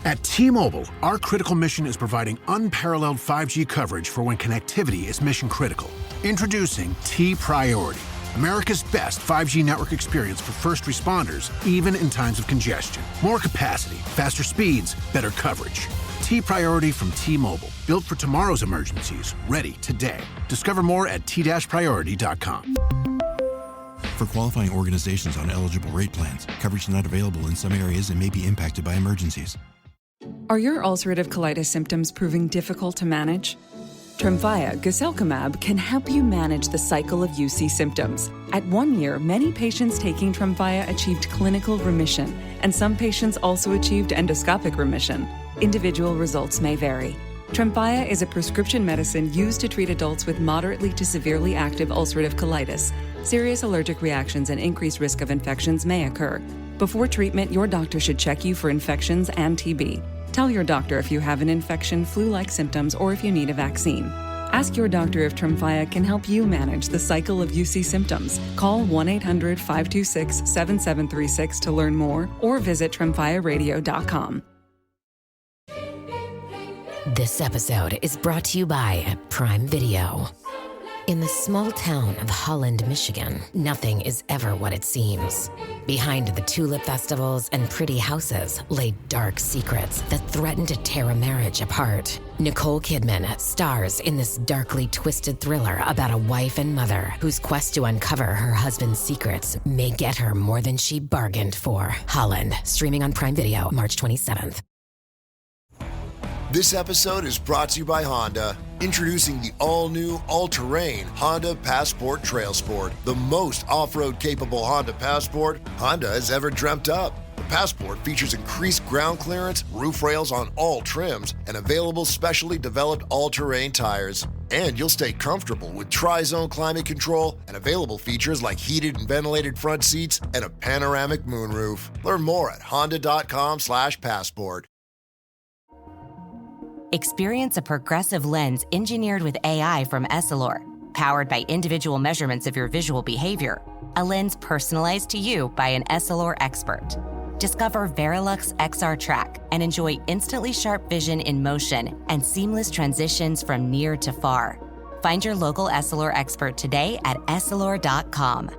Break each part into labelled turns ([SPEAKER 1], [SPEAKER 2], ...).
[SPEAKER 1] At T-Mobile, our critical mission is providing unparalleled 5G coverage for when connectivity is mission critical. Introducing T-Priority, America's best 5G network experience for first responders, even in times of congestion. More capacity, faster speeds, better coverage. T-Priority from T-Mobile, built for tomorrow's emergencies, ready today. Discover more at t-priority.com.
[SPEAKER 2] For qualifying organizations on eligible rate plans, coverage not available in some areas and may be impacted by emergencies.
[SPEAKER 3] Are your ulcerative colitis symptoms proving difficult to manage? Tremfya guselkumab can help you manage the cycle of UC symptoms. At 1 year, many patients taking Tremfya achieved clinical remission, and some patients also achieved endoscopic remission. Individual results may vary. Tremfya is a prescription medicine used to treat adults with moderately to severely active ulcerative colitis. Serious allergic reactions and increased risk of infections may occur. Before treatment, your doctor should check you for infections and TB. Tell your doctor if you have an infection, flu-like symptoms, or if you need a vaccine. Ask your doctor if Tremfya can help you manage the cycle of UC symptoms. Call 1-800-526-7736 to learn more, or visit tremfyaradio.com.
[SPEAKER 4] This episode is brought to you by Prime Video. In the small town of Holland, Michigan, nothing is ever what it seems. Behind the tulip festivals and pretty houses lay dark secrets that threaten to tear a marriage apart. Nicole Kidman stars in this darkly twisted thriller about a wife and mother whose quest to uncover her husband's secrets may get her more than she bargained for. Holland, streaming on Prime Video March 27th.
[SPEAKER 5] This episode is brought to you by Honda. Introducing the all-new, all-terrain Honda Passport Trail Sport, the most off-road capable Honda Passport Honda has ever dreamt up. The Passport features increased ground clearance, roof rails on all trims, and available specially developed all-terrain tires. And you'll stay comfortable with tri-zone climate control and available features like heated and ventilated front seats and a panoramic moonroof. Learn more at honda.com/passport.
[SPEAKER 6] Experience a progressive lens engineered with AI from Essilor, powered by individual measurements of your visual behavior. A lens personalized to you by an Essilor expert. Discover Verilux XR Track and enjoy instantly sharp vision in motion and seamless transitions from near to far. Find your local Essilor expert today at Essilor.com.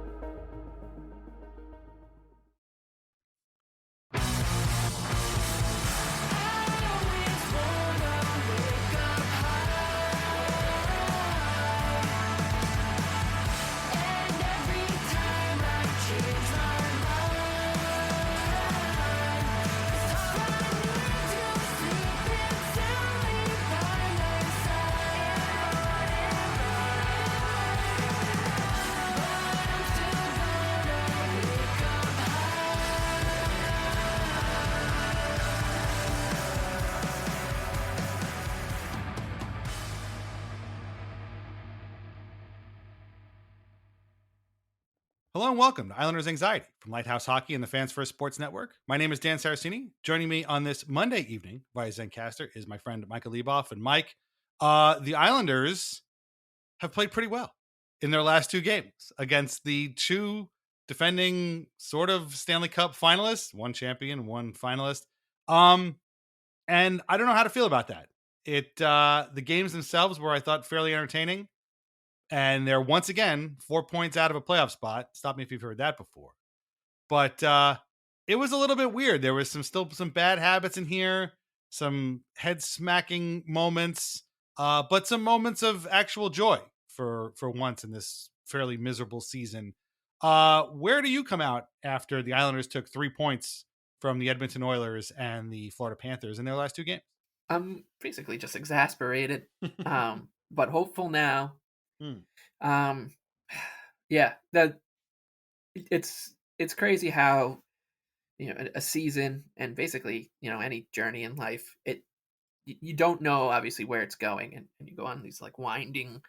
[SPEAKER 7] Hello and welcome to Islanders Anxiety from Lighthouse Hockey and the Fans First Sports Network. My name is Dan Saracini. Joining me on this Monday evening via Zencaster is my friend Michael Leboff. And Mike, the Islanders have played pretty well in their last two games against the two defending sort of Stanley Cup finalists, one champion, one finalist. And I don't know how to feel about that. The games themselves were, I thought, fairly entertaining. And they're once again 4 points out of a playoff spot. Stop me if you've heard that before. But it was a little bit weird. There was still some bad habits in here, some head smacking moments, but some moments of actual joy for once in this fairly miserable season. Where do you come out after the Islanders took 3 points from the Edmonton Oilers and the Florida Panthers in their last two games?
[SPEAKER 8] I'm basically just exasperated, but hopeful now. Yeah, that it's crazy how, a season and basically, any journey in life, you don't know obviously where it's going, and you go on these like winding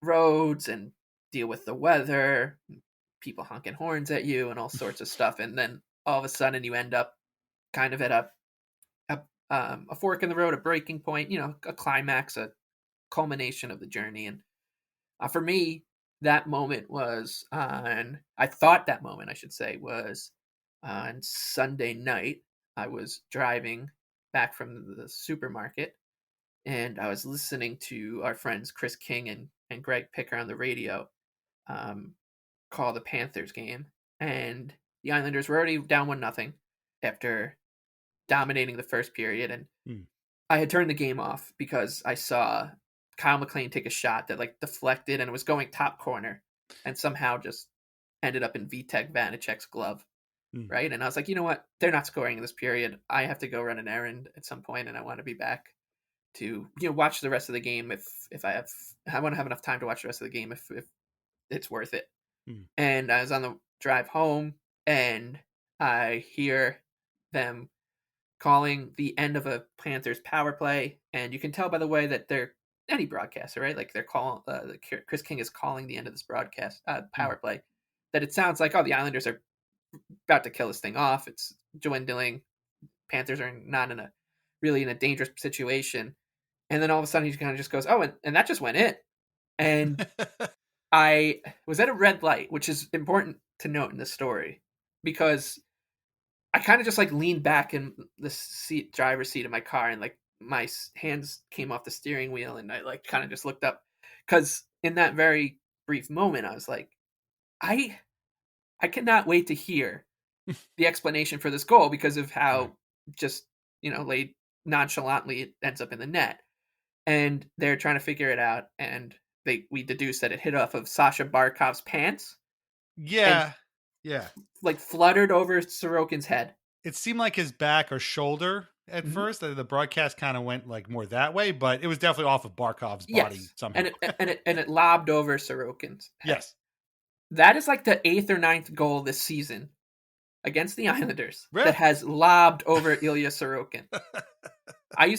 [SPEAKER 8] roads and deal with the weather, people honking horns at you and all sorts of stuff, and then all of a sudden you end up kind of at a fork in the road, a breaking point, a climax, a culmination of the journey. And for me, that moment was on Sunday night. I was driving back from the supermarket, and I was listening to our friends Chris King and Greg Picker on the radio call the Panthers game, and the Islanders were already down 1-0 after dominating the first period, and I had turned the game off because I saw Kyle McLean take a shot that like deflected and it was going top corner and somehow just ended up in Vitek Vanacek's glove. Right. And I was like, you know what? They're not scoring in this period. I have to go run an errand at some point, and I want to be back to, watch the rest of the game if I want to have enough time to watch the rest of the game if it's worth it. And I was on the drive home, and I hear them calling the end of a Panthers power play, and you can tell by the way that they're any broadcaster, right? Like they're calling, Chris King is calling the end of this broadcast power play, that it sounds like, oh, the Islanders are about to kill this thing off. It's dwindling. Panthers are not in a dangerous situation. And then all of a sudden he kind of just goes, oh, and that just went in. And I was at a red light, which is important to note in this story, because I kind of just like leaned back in the driver's seat of my car, and like my hands came off the steering wheel, and I like kind of just looked up, because in that very brief moment, I was like, I cannot wait to hear the explanation for this goal because of how just, laid nonchalantly it ends up in the net. And they're trying to figure it out, and we deduced that it hit off of Sasha Barkov's pants.
[SPEAKER 7] Yeah. Yeah.
[SPEAKER 8] Like fluttered over Sorokin's head.
[SPEAKER 7] It seemed like his back or shoulder at first. The broadcast kind of went like more that way, but it was definitely off of Barkov's body somehow.
[SPEAKER 8] And it lobbed over Sorokin's head.
[SPEAKER 7] Yes.
[SPEAKER 8] That is like the 8th or 9th goal this season against the Islanders
[SPEAKER 7] really?
[SPEAKER 8] That has lobbed over Ilya Sorokin. I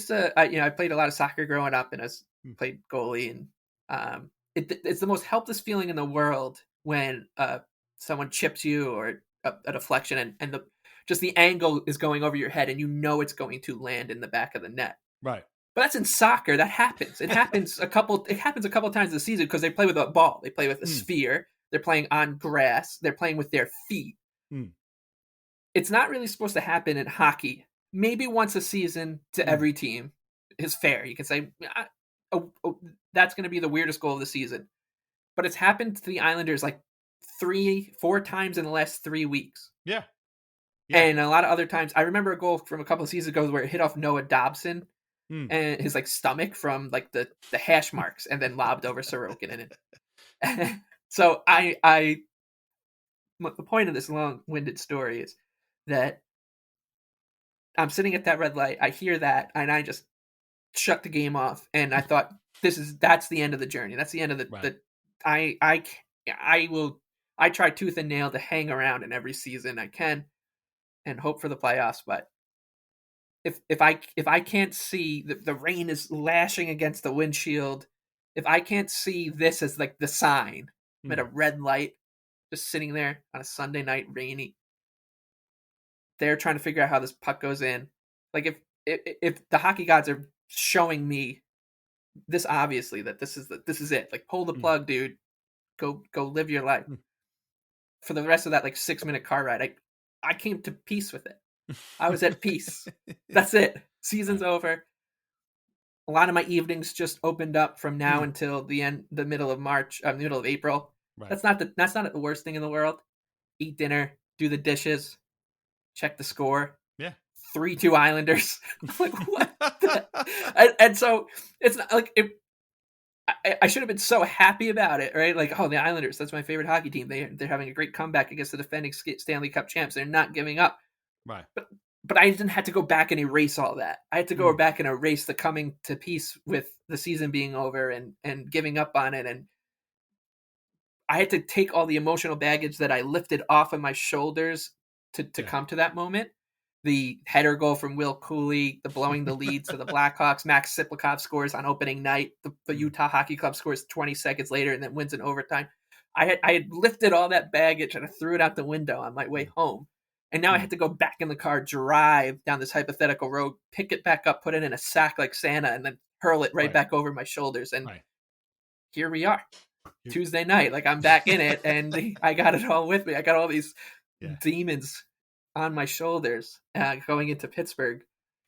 [SPEAKER 8] played a lot of soccer growing up, and I played goalie, and it's the most helpless feeling in the world when someone chips you or a deflection, and just the angle is going over your head, and it's going to land in the back of the net.
[SPEAKER 7] Right.
[SPEAKER 8] But that's in soccer. That happens. It happens a couple times this season because they play with a ball. They play with a sphere. They're playing on grass. They're playing with their feet. It's not really supposed to happen in hockey. Maybe once a season to every team is fair. You can say, that's going to be the weirdest goal of the season. But it's happened to the Islanders like 3-4 times in the last 3 weeks.
[SPEAKER 7] Yeah.
[SPEAKER 8] And a lot of other times. I remember a goal from a couple of seasons ago where it hit off Noah Dobson and his like stomach from like the hash marks, and then lobbed over Sorokin. And so the point of this long-winded story is that I'm sitting at that red light. I hear that, and I just shut the game off. And I thought, that's the end of the journey. That's the end of the. I try tooth and nail to hang around in every season I can, and hope for the playoffs. But if I can't see the rain is lashing against the windshield, if I can't see this as like the sign, I'm at a red light, just sitting there on a Sunday night, rainy. They're trying to figure out how this puck goes in. Like if the hockey gods are showing me this, obviously, that this is it. Like, pull the plug, dude. Go live your life. For the rest of that like 6-minute car ride, I came to peace with it. I was at peace. That's it. Season's over. A lot of my evenings just opened up from now until the middle of March, middle of April. Right. That's not the worst thing in the world. Eat dinner, do the dishes, check the score.
[SPEAKER 7] Yeah.
[SPEAKER 8] 3-2 Islanders. I'm like, what? And so it's not like I should have been so happy about it, right? Like, oh, the Islanders, that's my favorite hockey team. They're having a great comeback against the defending Stanley Cup champs. They're not giving up.
[SPEAKER 7] Right.
[SPEAKER 8] But I didn't have to go back and erase all that. I had to go back and erase the coming to peace with the season being over and giving up on it. And I had to take all the emotional baggage that I lifted off of my shoulders to come to that moment. The header goal from Will Cooley, the blowing the lead to the Blackhawks. Max Tsyplakov scores on opening night. The Utah Hockey Club scores 20 seconds later and then wins in overtime. I had lifted all that baggage and I threw it out the window on my way home. And now I had to go back in the car, drive down this hypothetical road, pick it back up, put it in a sack like Santa, and then hurl it right back over my shoulders. And here we are, Tuesday night. Like, I'm back in it, and I got it all with me. I got all these demons on my shoulders going into Pittsburgh.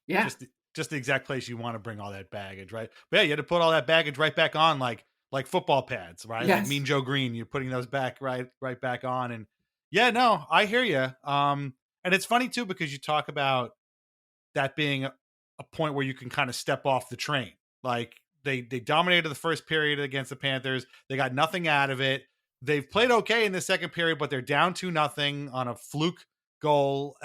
[SPEAKER 8] Yeah,
[SPEAKER 7] just the exact place you want to bring all that baggage, right? But yeah, you had to put all that baggage right back on, like football pads, right?
[SPEAKER 8] Yes.
[SPEAKER 7] Like Mean Joe Green, you're putting those back right back on. And yeah, no, I hear you. And it's funny too, because you talk about that being a point where you can kind of step off the train. Like they dominated the first period against the Panthers. They got nothing out of it. They've played okay in the second period, but they're down 2-0 on a fluke goal,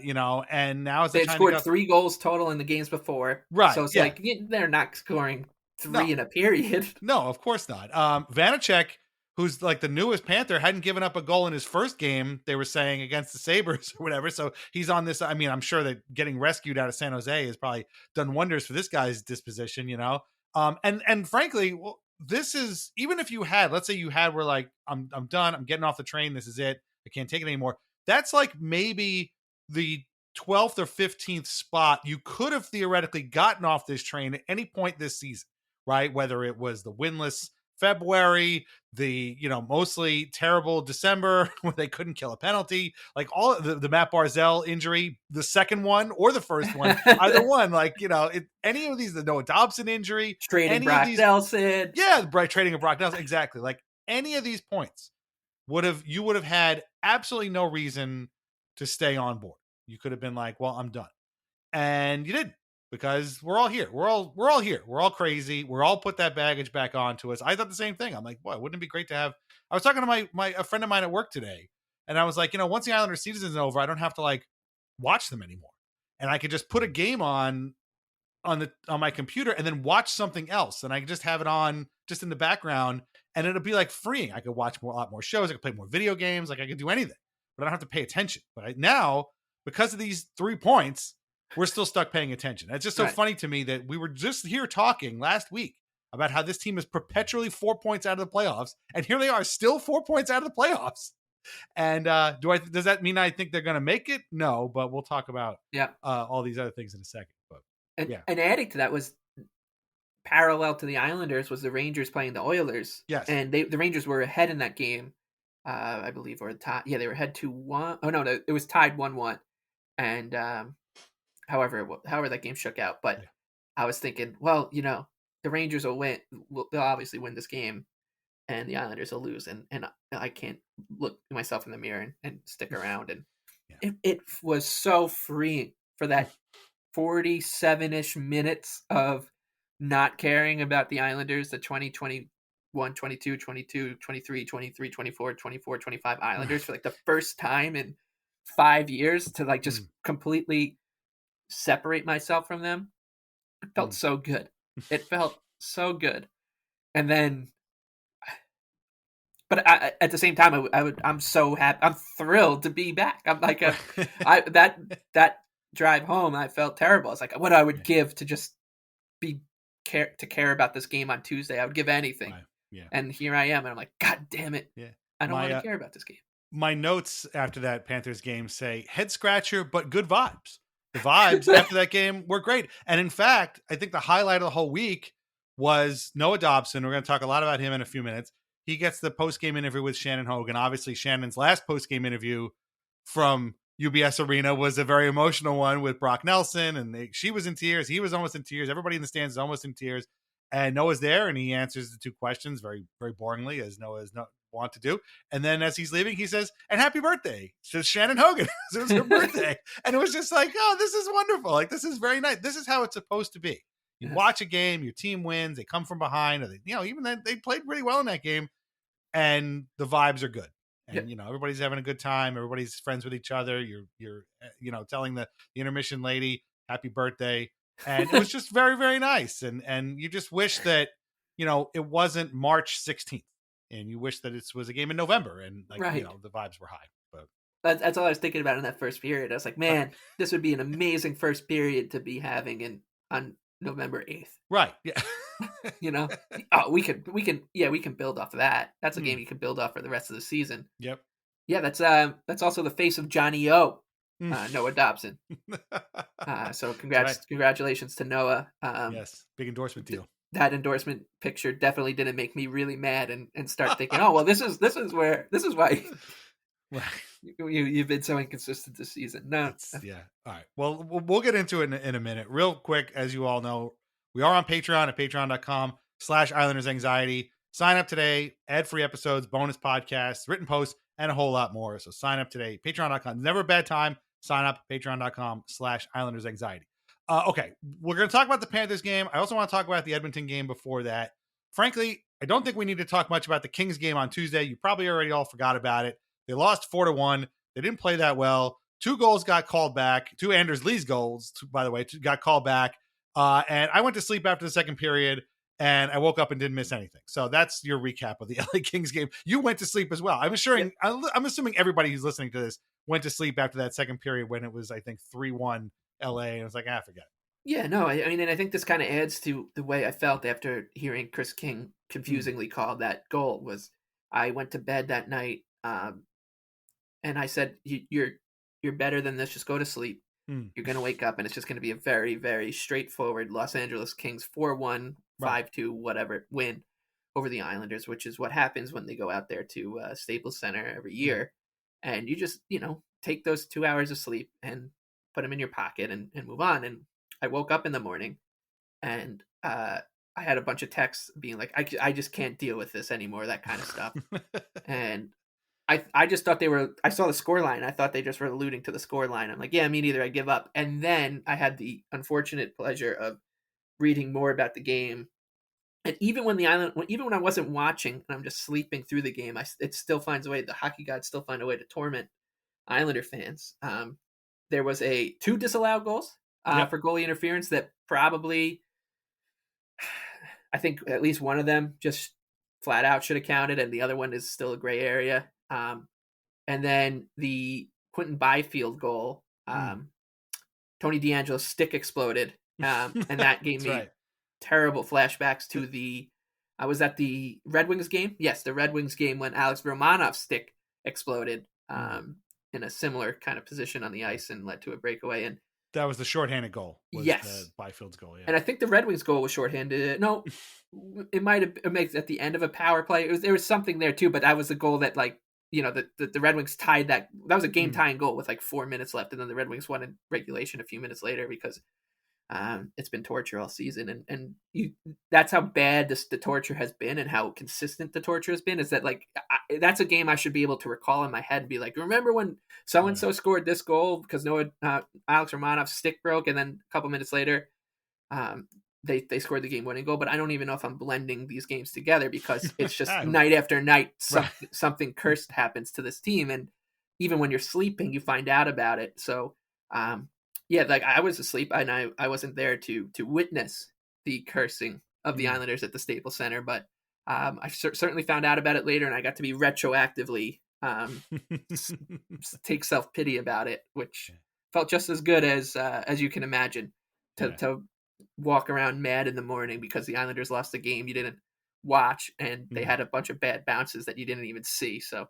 [SPEAKER 7] you know, and now it's
[SPEAKER 8] they've scored 3 goals total in the games before.
[SPEAKER 7] Right.
[SPEAKER 8] So it's like they're not scoring 3 in a period.
[SPEAKER 7] No, of course not. Vanacek, who's like the newest Panther, hadn't given up a goal in his first game, they were saying, against the Sabres or whatever. So he's on this. I mean, I'm sure that getting rescued out of San Jose has probably done wonders for this guy's disposition, you know? And frankly, well, this is, even if you had, let's say you had, we're like, I'm done. I'm getting off the train. This is it. I can't take it anymore. That's like maybe the 12th or 15th spot you could have theoretically gotten off this train at any point this season, right? Whether it was the winless February, the, you know, mostly terrible December where they couldn't kill a penalty, like all of the Matt Barzal injury, the second one or the first one, either one, like, you know, any of these, the Noah Dobson injury,
[SPEAKER 8] trading Brock Nelson.
[SPEAKER 7] Yeah, trading of Brock Nelson. Exactly. Like any of these points you would have had absolutely no reason to stay on board. You could have been like, well, I'm done. And you didn't. Because we're all here. We're all here. We're all crazy. We're all put that baggage back onto us. I thought the same thing. I'm like, boy, wouldn't it be great to have? I was talking to a friend of mine at work today, and I was like, you know, once the Islanders season is over, I don't have to like watch them anymore, and I could just put a game on my computer and then watch something else, and I could just have it on just in the background, and it'll be like freeing. I could watch a lot more shows. I could play more video games. Like I could do anything, but I don't have to pay attention. But now, because of these 3 points, we're still stuck paying attention. It's just so funny to me that we were just here talking last week about how this team is perpetually 4 points out of the playoffs, and here they are, still 4 points out of the playoffs. And does that mean I think they're going to make it? No, but we'll talk about all these other things in a second. But
[SPEAKER 8] and adding to that was parallel to the Islanders was the Rangers playing the Oilers.
[SPEAKER 7] Yes,
[SPEAKER 8] and the Rangers were ahead in that game, I believe, or tied. Yeah, they were ahead 2-1. Oh no, it was tied 1-1, and however that game shook out. But I was thinking, well, you know, the Rangers will win. They'll obviously win this game, and the Islanders will lose. And I can't look myself in the mirror and stick around. And it was so freeing for that 47-ish minutes of not caring about the Islanders, the 2021, 22, 22, 23, 23, 24, 24, 25 Islanders for like the first time in 5 years, to like just completely separate myself from them. It felt so good. It felt so good. And then, but at the same time, I'm so happy. I'm thrilled to be back. I'm like, that drive home, I felt terrible. It's like what I would give to just care about this game on Tuesday. I would give anything. Right. Yeah. And here I am, and I'm like, God damn it. Yeah. I don't want to care about this game.
[SPEAKER 7] My notes after that Panthers game say head scratcher, but good vibes. The vibes after that game were great. And in fact, I think the highlight of the whole week was Noah Dobson. We're going to talk a lot about him in a few minutes. He gets the post-game interview with Shannon Hogan. Obviously, Shannon's last post-game interview from UBS Arena was a very emotional one with Brock Nelson. And she was in tears. He was almost in tears. Everybody in the stands is almost in tears. And Noah's there, and he answers the 2 questions very, very boringly, as Noah is not want to do. And then as he's leaving, he says, and happy birthday to Shannon Hogan. It was her birthday. And it was just like, oh, this is wonderful. Like, this is very nice. This is how it's supposed to be. You watch a game, your team wins, they come from behind, or even then they played really well in that game, and the vibes are good. And, everybody's having a good time. Everybody's friends with each other. You're telling the intermission lady, happy birthday. And it was just very, very nice. And you just wish that, it wasn't March 16th. And you wish that it was a game in November, and the vibes were high. But
[SPEAKER 8] that's all I was thinking about in that first period. I was like, man, this would be an amazing first period to be having on November 8th.
[SPEAKER 7] Right. Yeah.
[SPEAKER 8] We can build off of that. That's a game you can build off for the rest of the season.
[SPEAKER 7] Yep.
[SPEAKER 8] Yeah, that's also the face of Johnny O, Noah Dobson. So congratulations to Noah.
[SPEAKER 7] Yes, big endorsement deal.
[SPEAKER 8] That endorsement picture definitely didn't make me really mad and start thinking, oh well, this is why
[SPEAKER 7] Right.
[SPEAKER 8] You've been so inconsistent this season. No.
[SPEAKER 7] Yeah. All right. Well, we'll get into it in a minute. Real quick, as you all know, we are on Patreon at patreon.com/Islanders Anxiety. Sign up today, ad-free episodes, bonus podcasts, written posts, and a whole lot more. So sign up today, patreon.com. Never a bad time. Sign up, patreon.com/Islanders Anxiety. Okay, we're going to talk about the Panthers game. I also want to talk about the Edmonton game before that. Frankly, I don't think we need to talk much about the Kings game on Tuesday. You probably already all forgot about it. They lost 4-1. They didn't play that well. 2 goals got called back. 2 Anders Lee's goals, by the way, got called back. And I went to sleep after the second period, and I woke up and didn't miss anything. So that's your recap of the LA Kings game. You went to sleep as well. I'm assuming everybody who's listening to this went to sleep after that second period when it was, I think, 3-1 LA. And I was like, forget it.
[SPEAKER 8] Yeah, no, I mean, and I think this kind of adds to the way I felt after hearing Chris King confusingly call that goal. Was I went to bed that night, and I said, "You're better than this. Just go to sleep. You're going to wake up, and it's just going to be a very, very straightforward Los Angeles Kings 4-1, 5-2, whatever win over the Islanders," which is what happens when they go out there to Staples Center every year, and you just take those 2 hours of sleep and put them in your pocket and move on. And I woke up in the morning, and I had a bunch of texts being like, I just can't deal with this anymore, that kind of stuff. And I just thought I saw the scoreline. I thought they just were alluding to the scoreline. I'm like, yeah, me neither. I give up. And then I had the unfortunate pleasure of reading more about the game. And even when I wasn't watching and I'm just sleeping through the game, it still finds a way. The hockey gods still find a way to torment Islander fans. There was 2 disallowed goals for goalie interference that probably, I think at least one of them just flat out should have counted, and the other one is still a gray area. And then the Quentin Byfield goal, Tony DeAngelo's stick exploded, and that gave me terrible flashbacks to I was at the Red Wings game. Yes, the Red Wings game when Alex Romanov's stick exploded in a similar kind of position on the ice and led to a breakaway. And
[SPEAKER 7] that was the shorthanded goal.
[SPEAKER 8] Yes.
[SPEAKER 7] Byfield's goal, yeah.
[SPEAKER 8] And I think the Red Wings goal was shorthanded. No, it might have made at the end of a power play. There was something there too, but that was the goal that the Red Wings tied that. That was a game tying goal with 4 minutes left. And then the Red Wings won in regulation a few minutes later because it's been torture all season. And that's how bad the torture has been and how consistent the torture has been, is that that's a game I should be able to recall in my head and be like, remember when so-and-so scored this goal because Alex Romanov's stick broke, and then a couple minutes later they scored the game-winning goal. But I don't even know if I'm blending these games together because it's just night after night something cursed happens to this team, and even when you're sleeping you find out about it. So I was asleep and I wasn't there to witness the cursing of the Islanders at the Staples Center, but I certainly found out about it later, and I got to be retroactively take self-pity about it, which felt just as good as you can imagine, to walk around mad in the morning because the Islanders lost the game you didn't watch, and they had a bunch of bad bounces that you didn't even see. So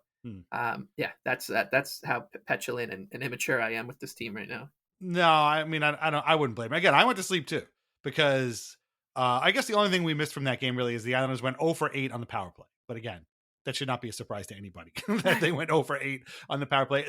[SPEAKER 8] that's how petulant and immature I am with this team right now.
[SPEAKER 7] No, I mean, I wouldn't blame him. Again, I went to sleep too, because I guess the only thing we missed from that game really is the Islanders went 0 for 8 on the power play. But again, that should not be a surprise to anybody that they went 0 for 8 on the power play.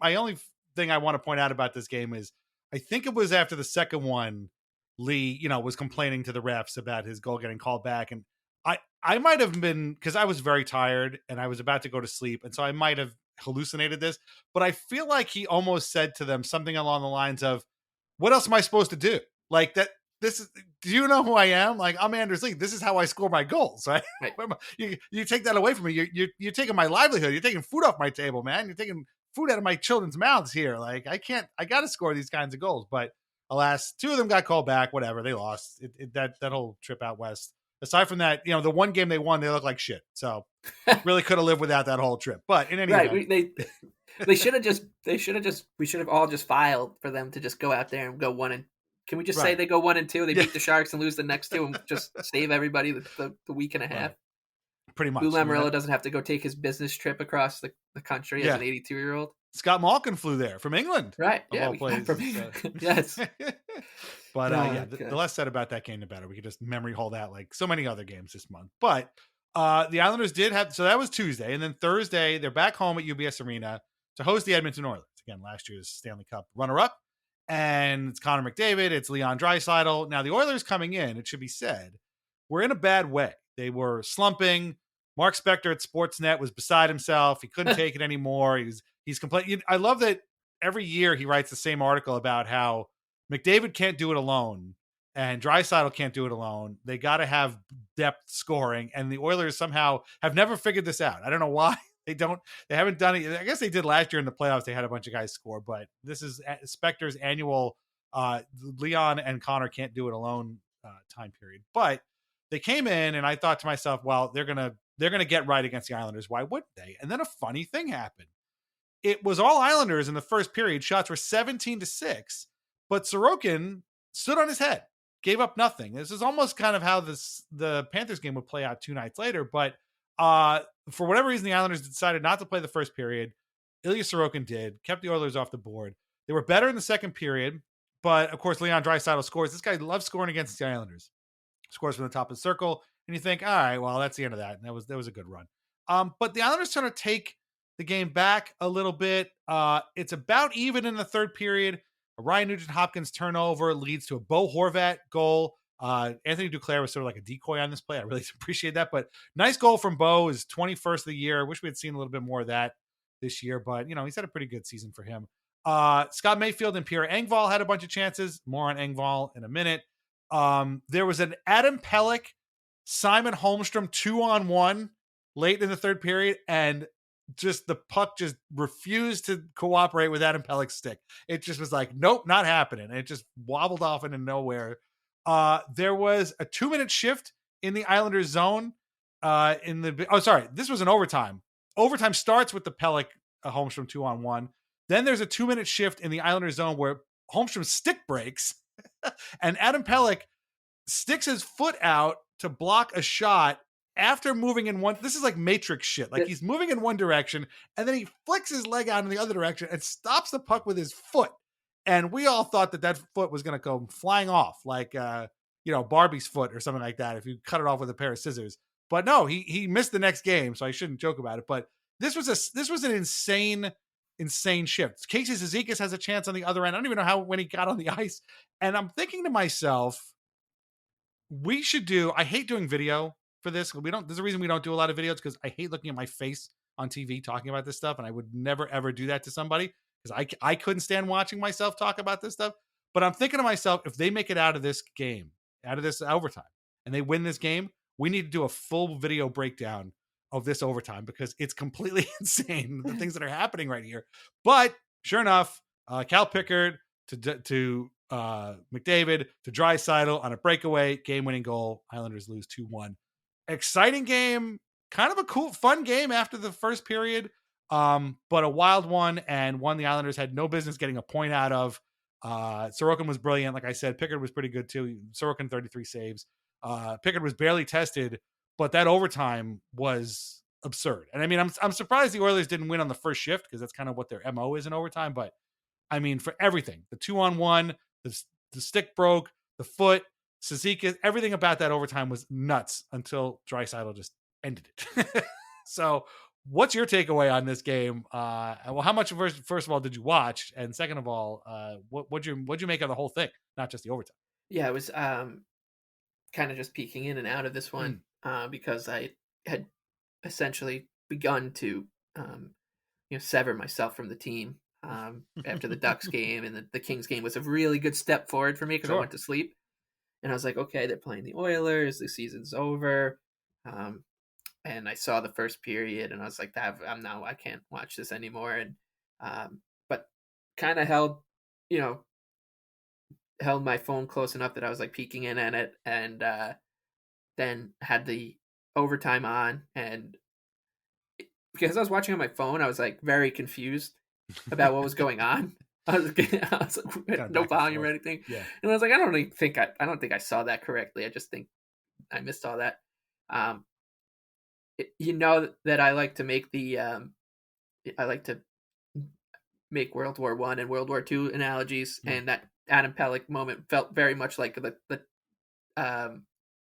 [SPEAKER 7] My only thing I want to point out about this game is, I think it was after the second one, Lee, was complaining to the refs about his goal getting called back. And I might have been, because I was very tired and I was about to go to sleep. And so I might have hallucinated this, but I feel like he almost said to them something along the lines of, what else am I supposed to do? Like that, do you know who I am? Like, I'm Anders Lee. This is how I score my goals, right? You take that away from me. You're taking my livelihood. You're taking food off my table, man. You're taking food out of my children's mouths here. Like, I got to score these kinds of goals. But alas, 2 of them got called back. Whatever, they lost. That whole trip out west. Aside from that, the one game they won, they look like shit. So really could have lived without that whole trip. But in any event,
[SPEAKER 8] we should have all just filed for them to just go out there and go 1 Can we just say they go 1-2? They beat the Sharks and lose the next 2 and just save everybody the week and a half.
[SPEAKER 7] Pretty much.
[SPEAKER 8] Lou Lamoriello doesn't have to go take his business trip across the country as an 82-year-old.
[SPEAKER 7] Scott Malkin flew there from England.
[SPEAKER 8] Right. Yeah. Yes.
[SPEAKER 7] But the less said about that game, the better. We could just memory hold out like so many other games this month. But the Islanders did have, so that was Tuesday. And then Thursday, they're back home at UBS Arena. to host the Edmonton Oilers. Again, last year's Stanley Cup runner-up. And it's Connor McDavid, it's Leon Draisaitl. Now, the Oilers coming in, it should be said, were in a bad way. They were slumping. Mark Spector at Sportsnet was beside himself. He couldn't take it anymore. He's complaining. I love that every year he writes the same article about how McDavid can't do it alone and Draisaitl can't do it alone. They got to have depth scoring, and the Oilers somehow have never figured this out. I don't know why. They haven't done it. I guess they did last year in the playoffs. They had a bunch of guys score, but this is Spector's annual Leon and Connor can't do it alone time period. But they came in, and I thought to myself, well, they're gonna get right against the Islanders. Why wouldn't they? And then a funny thing happened. It was all Islanders in the first period. Shots were 17-6, but Sorokin stood on his head, gave up nothing. This is almost kind of how the Panthers game would play out 2 nights later, but for whatever reason, the Islanders decided not to play the first period. Ilya Sorokin did, kept the Oilers off the board. They were better in the second period, but of course, Leon Draisaitl scores. This guy loves scoring against the Islanders. Scores from the top of the circle, and you think, all right, well, that's the end of that. And that was a good run. But the Islanders sort of take the game back a little bit. It's about even in the third period. A Ryan Nugent-Hopkins turnover leads to a Bo Horvat goal. Anthony Duclair was sort of like a decoy on this play. I really appreciate that. But nice goal from Bo, his 21st of the year. I wish we had seen a little bit more of that this year, but he's had a pretty good season for him. Scott Mayfield and Pierre Engvall had a bunch of chances. More on Engvall in a minute. There was an Adam Pelech, Simon Holmstrom 2-on-1 late in the third period, and just the puck just refused to cooperate with Adam Pelech's stick. It just was like, nope, not happening. And it just wobbled off into nowhere. There was a 2-minute shift in the Islanders zone. This was an overtime. Overtime starts with the Pelech Holmstrom 2-on-1. Then there's a 2-minute shift in the Islanders zone where Holmstrom's stick breaks and Adam Pelech sticks his foot out to block a shot after moving in one. This is like Matrix shit. Like he's moving in one direction and then he flicks his leg out in the other direction and stops the puck with his foot. And we all thought that foot was going to go flying off like, Barbie's foot or something like that if you cut it off with a pair of scissors. But no, he missed the next game, so I shouldn't joke about it. But this was an insane shift. Casey Zizekas has a chance on the other end. I don't even know when he got on the ice. And I'm thinking to myself, I hate doing video for this. There's a reason we don't do a lot of videos, because I hate looking at my face on TV talking about this stuff. And I would never, ever do that to somebody, because I couldn't stand watching myself talk about this stuff. But I'm thinking to myself, if they make it out of this game, out of this overtime, and they win this game, we need to do a full video breakdown of this overtime, because it's completely insane, the things that are happening right here. But sure enough, Cal Pickard to McDavid to Draisaitl on a breakaway, game-winning goal. Islanders lose 2-1. Exciting game, kind of a cool, fun game after the first period, but a wild one, and one the Islanders had no business getting a point out of. Sorokin was brilliant. Like I said, Pickard was pretty good too. Sorokin 33 saves. Pickard was barely tested, but that overtime was absurd. And I mean, I'm surprised the Oilers didn't win on the first shift, because that's kind of what their MO is in overtime. But I mean, for everything, the 2-on-1, the stick broke, the foot, Zizekas, everything about that overtime was nuts until Draisaitl just ended it. So what's your takeaway on this game? Well, how much first of all did you watch? And second of all, what'd you make of the whole thing? Not just the overtime.
[SPEAKER 8] Yeah, it was kind of just peeking in and out of this one because I had essentially begun to sever myself from the team after the Ducks game, and the Kings game was a really good step forward for me, because I went to sleep and I was like, okay, they're playing the Oilers, the season's over, and I saw the first period and I was like, I can't watch this anymore. And but kind of held my phone close enough that I was like peeking in at it, and then had the overtime on, and because I was watching on my phone, I was like very confused about what was going on. I was like no volume or anything. Yeah. And I was like, I don't think I saw that correctly. I just think I missed all that. That I like to make World War I and World War II analogies, and that Adam Pelech moment felt very much like the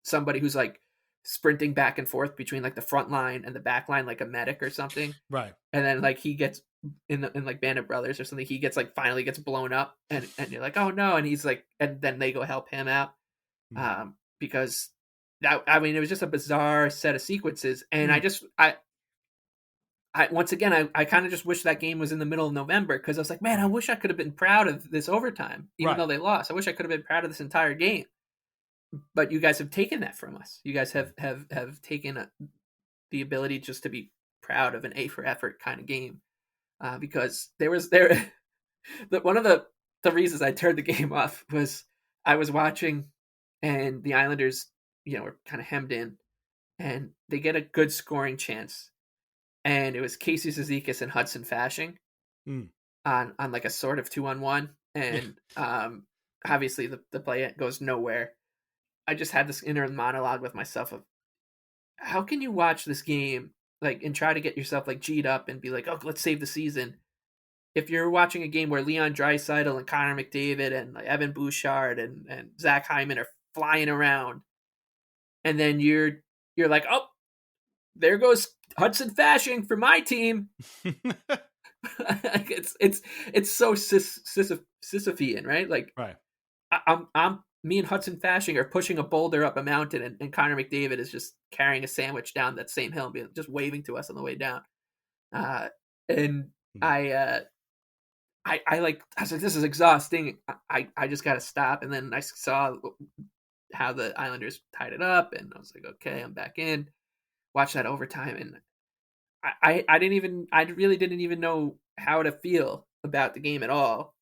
[SPEAKER 8] somebody who's like sprinting back and forth between like the front line and the back line, like a medic or something.
[SPEAKER 7] Right.
[SPEAKER 8] And then like he gets in like Band of Brothers or something, he gets like finally gets blown up, and you're like, oh no, and he's like, and then they go help him out, because that, I mean, it was just a bizarre set of sequences, and I once again, I kind of just wish that game was in the middle of November, because I was like, man, I wish I could have been proud of this overtime, even though they lost. I wish I could have been proud of this entire game. But you guys have taken that from us. You guys have taken the ability just to be proud of an A for effort kind of game, because one of the reasons I turned the game off was I was watching, and the Islanders, were kind of hemmed in, and they get a good scoring chance. And it was Casey Zizekas and Hudson Fasching on like a sort of 2-on-1. And obviously the play goes nowhere. I just had this inner monologue with myself of, how can you watch this game like and try to get yourself like G'd up and be like, oh, let's save the season, if you're watching a game where Leon Draisaitl and Connor McDavid and like Evan Bouchard and Zach Hyman are flying around, and then you're like, oh, there goes Hudson Fasching for my team. It's so Sisyphean, right? Like,
[SPEAKER 7] right.
[SPEAKER 8] Me and Hudson Fasching are pushing a boulder up a mountain, and Connor McDavid is just carrying a sandwich down that same hill, just waving to us on the way down. I was like, this is exhausting. I just got to stop. And then I saw how the Islanders tied it up, and I was like, okay, I'm back in. Watch that overtime, and I really didn't even know how to feel about the game at all,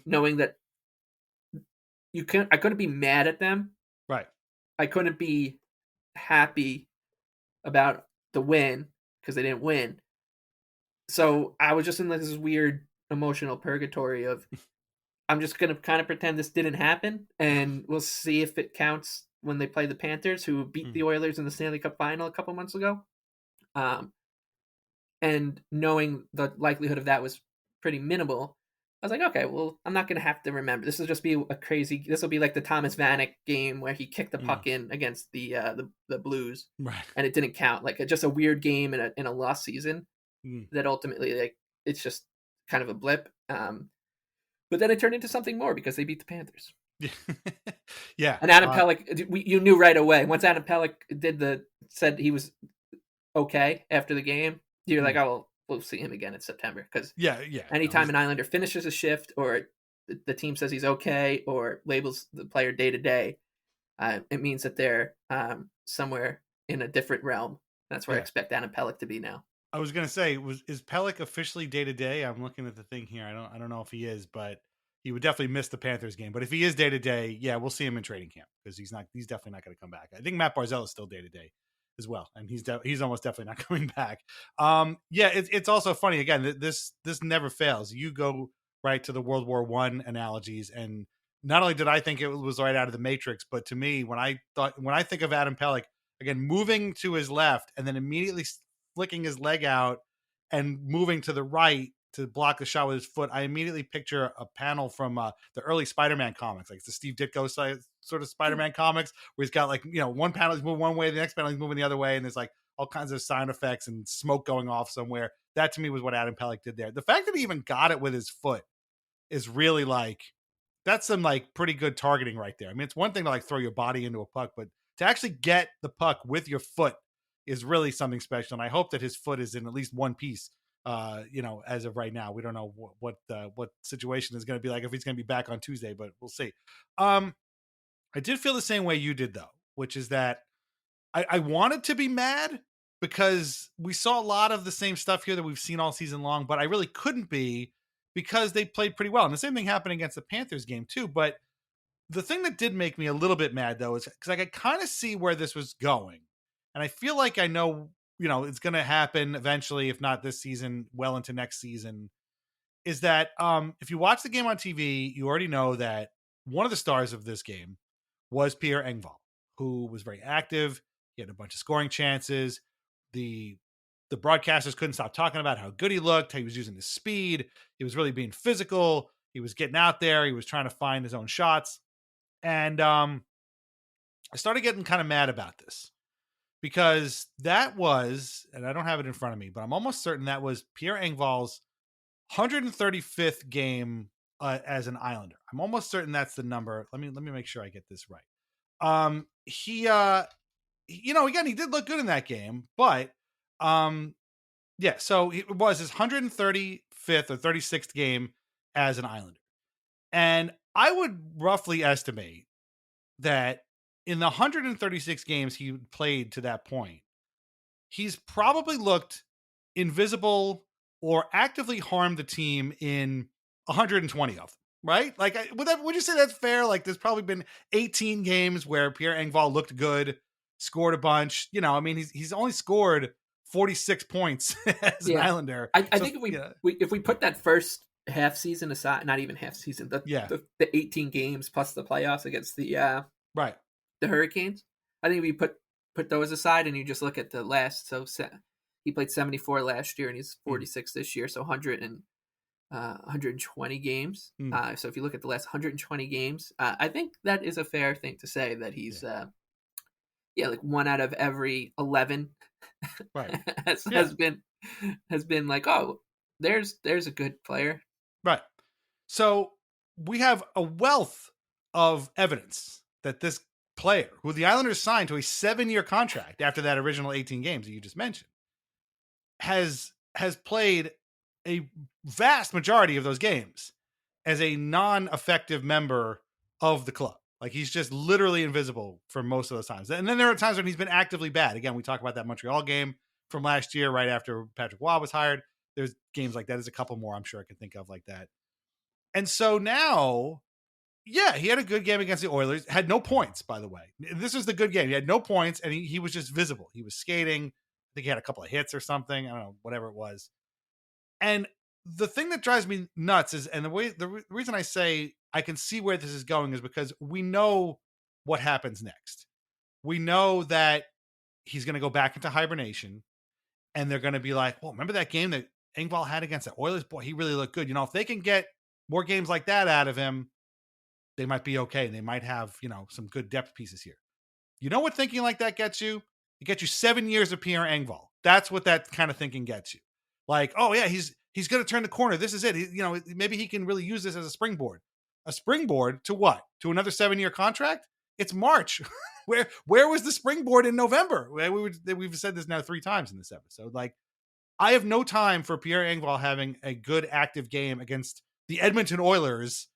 [SPEAKER 8] knowing that I couldn't be mad at them.
[SPEAKER 7] Right.
[SPEAKER 8] I couldn't be happy about the win because they didn't win. So I was just in this weird emotional purgatory of, I'm just going to kind of pretend this didn't happen, and we'll see if it counts when they play the Panthers, who beat the Oilers in the Stanley Cup final a couple months ago. And knowing the likelihood of that was pretty minimal, I was like, okay, well, I'm not going to have to remember. This will just be this will be like the Thomas Vanek game where he kicked the puck in against the Blues.
[SPEAKER 7] Right.
[SPEAKER 8] And it didn't count. Like, just a weird game in a lost season that ultimately, like, it's just kind of a blip. But then it turned into something more because they beat the Panthers.
[SPEAKER 7] Yeah.
[SPEAKER 8] And Adam Pelech, you knew right away. Once Adam Pelech said he was okay after the game, you're like, oh, well, we'll see him again in September. Because anytime an Islander finishes a shift, or the team says he's okay, or labels the player day to day, it means that they're somewhere in a different realm. That's where I expect Adam Pelech to be now.
[SPEAKER 7] I was going to say, is Pelech officially day to day? I'm looking at the thing here. I don't know if he is, but he would definitely miss the Panthers game. But if he is day to day, we'll see him in training camp, because he's definitely not going to come back. I think Matt Barzal is still day to day as well, and he's almost definitely not coming back. It's also funny, again, this never fails. You go right to the World War I analogies, and not only did I think it was right out of the Matrix, but to me, when I think of Adam Pelech, again, moving to his left and then immediately flicking his leg out and moving to the right to block the shot with his foot, I immediately picture a panel from the early Spider-Man comics, like the Steve Ditko sort of Spider-Man comics, where he's got, like, one panel he's moving one way, the next panel he's moving the other way, and there's like all kinds of sound effects and smoke going off somewhere. That to me was what Adam Pelech did there. The fact that he even got it with his foot is really, like, that's some, like, pretty good targeting right there. I mean, it's one thing to, like, throw your body into a puck, but to actually get the puck with your foot is really something special. And I hope that his foot is in at least one piece. As of right now, we don't know what situation is going to be like, if he's going to be back on Tuesday, but we'll see. I did feel the same way you did, though, which is that I wanted to be mad because we saw a lot of the same stuff here that we've seen all season long, but I really couldn't be, because they played pretty well. And the same thing happened against the Panthers game too. But the thing that did make me a little bit mad, though, is because I could kind of see where this was going. And I feel like I know, it's going to happen eventually, if not this season, well into next season, is that if you watch the game on TV, you already know that one of the stars of this game was Pierre Engvall, who was very active. He had a bunch of scoring chances. The broadcasters couldn't stop talking about how good he looked, how he was using his speed. He was really being physical. He was getting out there. He was trying to find his own shots. And I started getting kind of mad about this, because that was, and I don't have it in front of me, but I'm almost certain that was Pierre Engvall's 135th game as an Islander. I'm almost certain that's the number. Let me make sure I get this right. He again, he did look good in that game, but so it was his 135th or 36th game as an Islander. And I would roughly estimate that in the 136 games he played to that point, he's probably looked invisible or actively harmed the team in 120 of them, right? Like, would you say that's fair? Like, there's probably been 18 games where Pierre Engvall looked good, scored a bunch. He's only scored 46 points as an Islander.
[SPEAKER 8] I think if we put that first half season aside, not even half season, the 18 games plus the playoffs against the Hurricanes, I think if we put those aside and you just look at the last, he played 74 last year and he's 46 this year, so 120 games. So if you look at the last 120 games, I think that is a fair thing to say that he's like 1 out of every 11 has been like, oh, there's a good player.
[SPEAKER 7] Right. So we have a wealth of evidence that this player, who the Islanders signed to a 7-year contract after that original 18 games that you just mentioned, has played a vast majority of those games as a non-effective member of the club. Like, he's just literally invisible for most of those times. And then there are times when he's been actively bad. Again, we talk about that Montreal game from last year, right after Patrick Waugh was hired. There's games like that. There's a couple more I'm sure I can think of like that. And so now, he had a good game against the Oilers. Had no points, by the way. This was the good game. He had no points, and he was just visible. He was skating. I think he had a couple of hits or something. I don't know, whatever it was. And the thing that drives me nuts is, and the reason I say I can see where this is going is because we know what happens next. We know that he's going to go back into hibernation, and they're going to be like, well, remember that game that Engvall had against the Oilers? Boy, he really looked good. If they can get more games like that out of him, they might be okay. They might have, some good depth pieces here. You know what thinking like that gets you? It gets you 7 years of Pierre Engvall. That's what that kind of thinking gets you. Like, oh yeah, he's going to turn the corner. This is it. Maybe he can really use this as a springboard. A springboard to what? To another 7-year contract? It's March. Where was the springboard in November? We've said this now 3 times in this episode. Like, I have no time for Pierre Engvall having a good active game against the Edmonton Oilers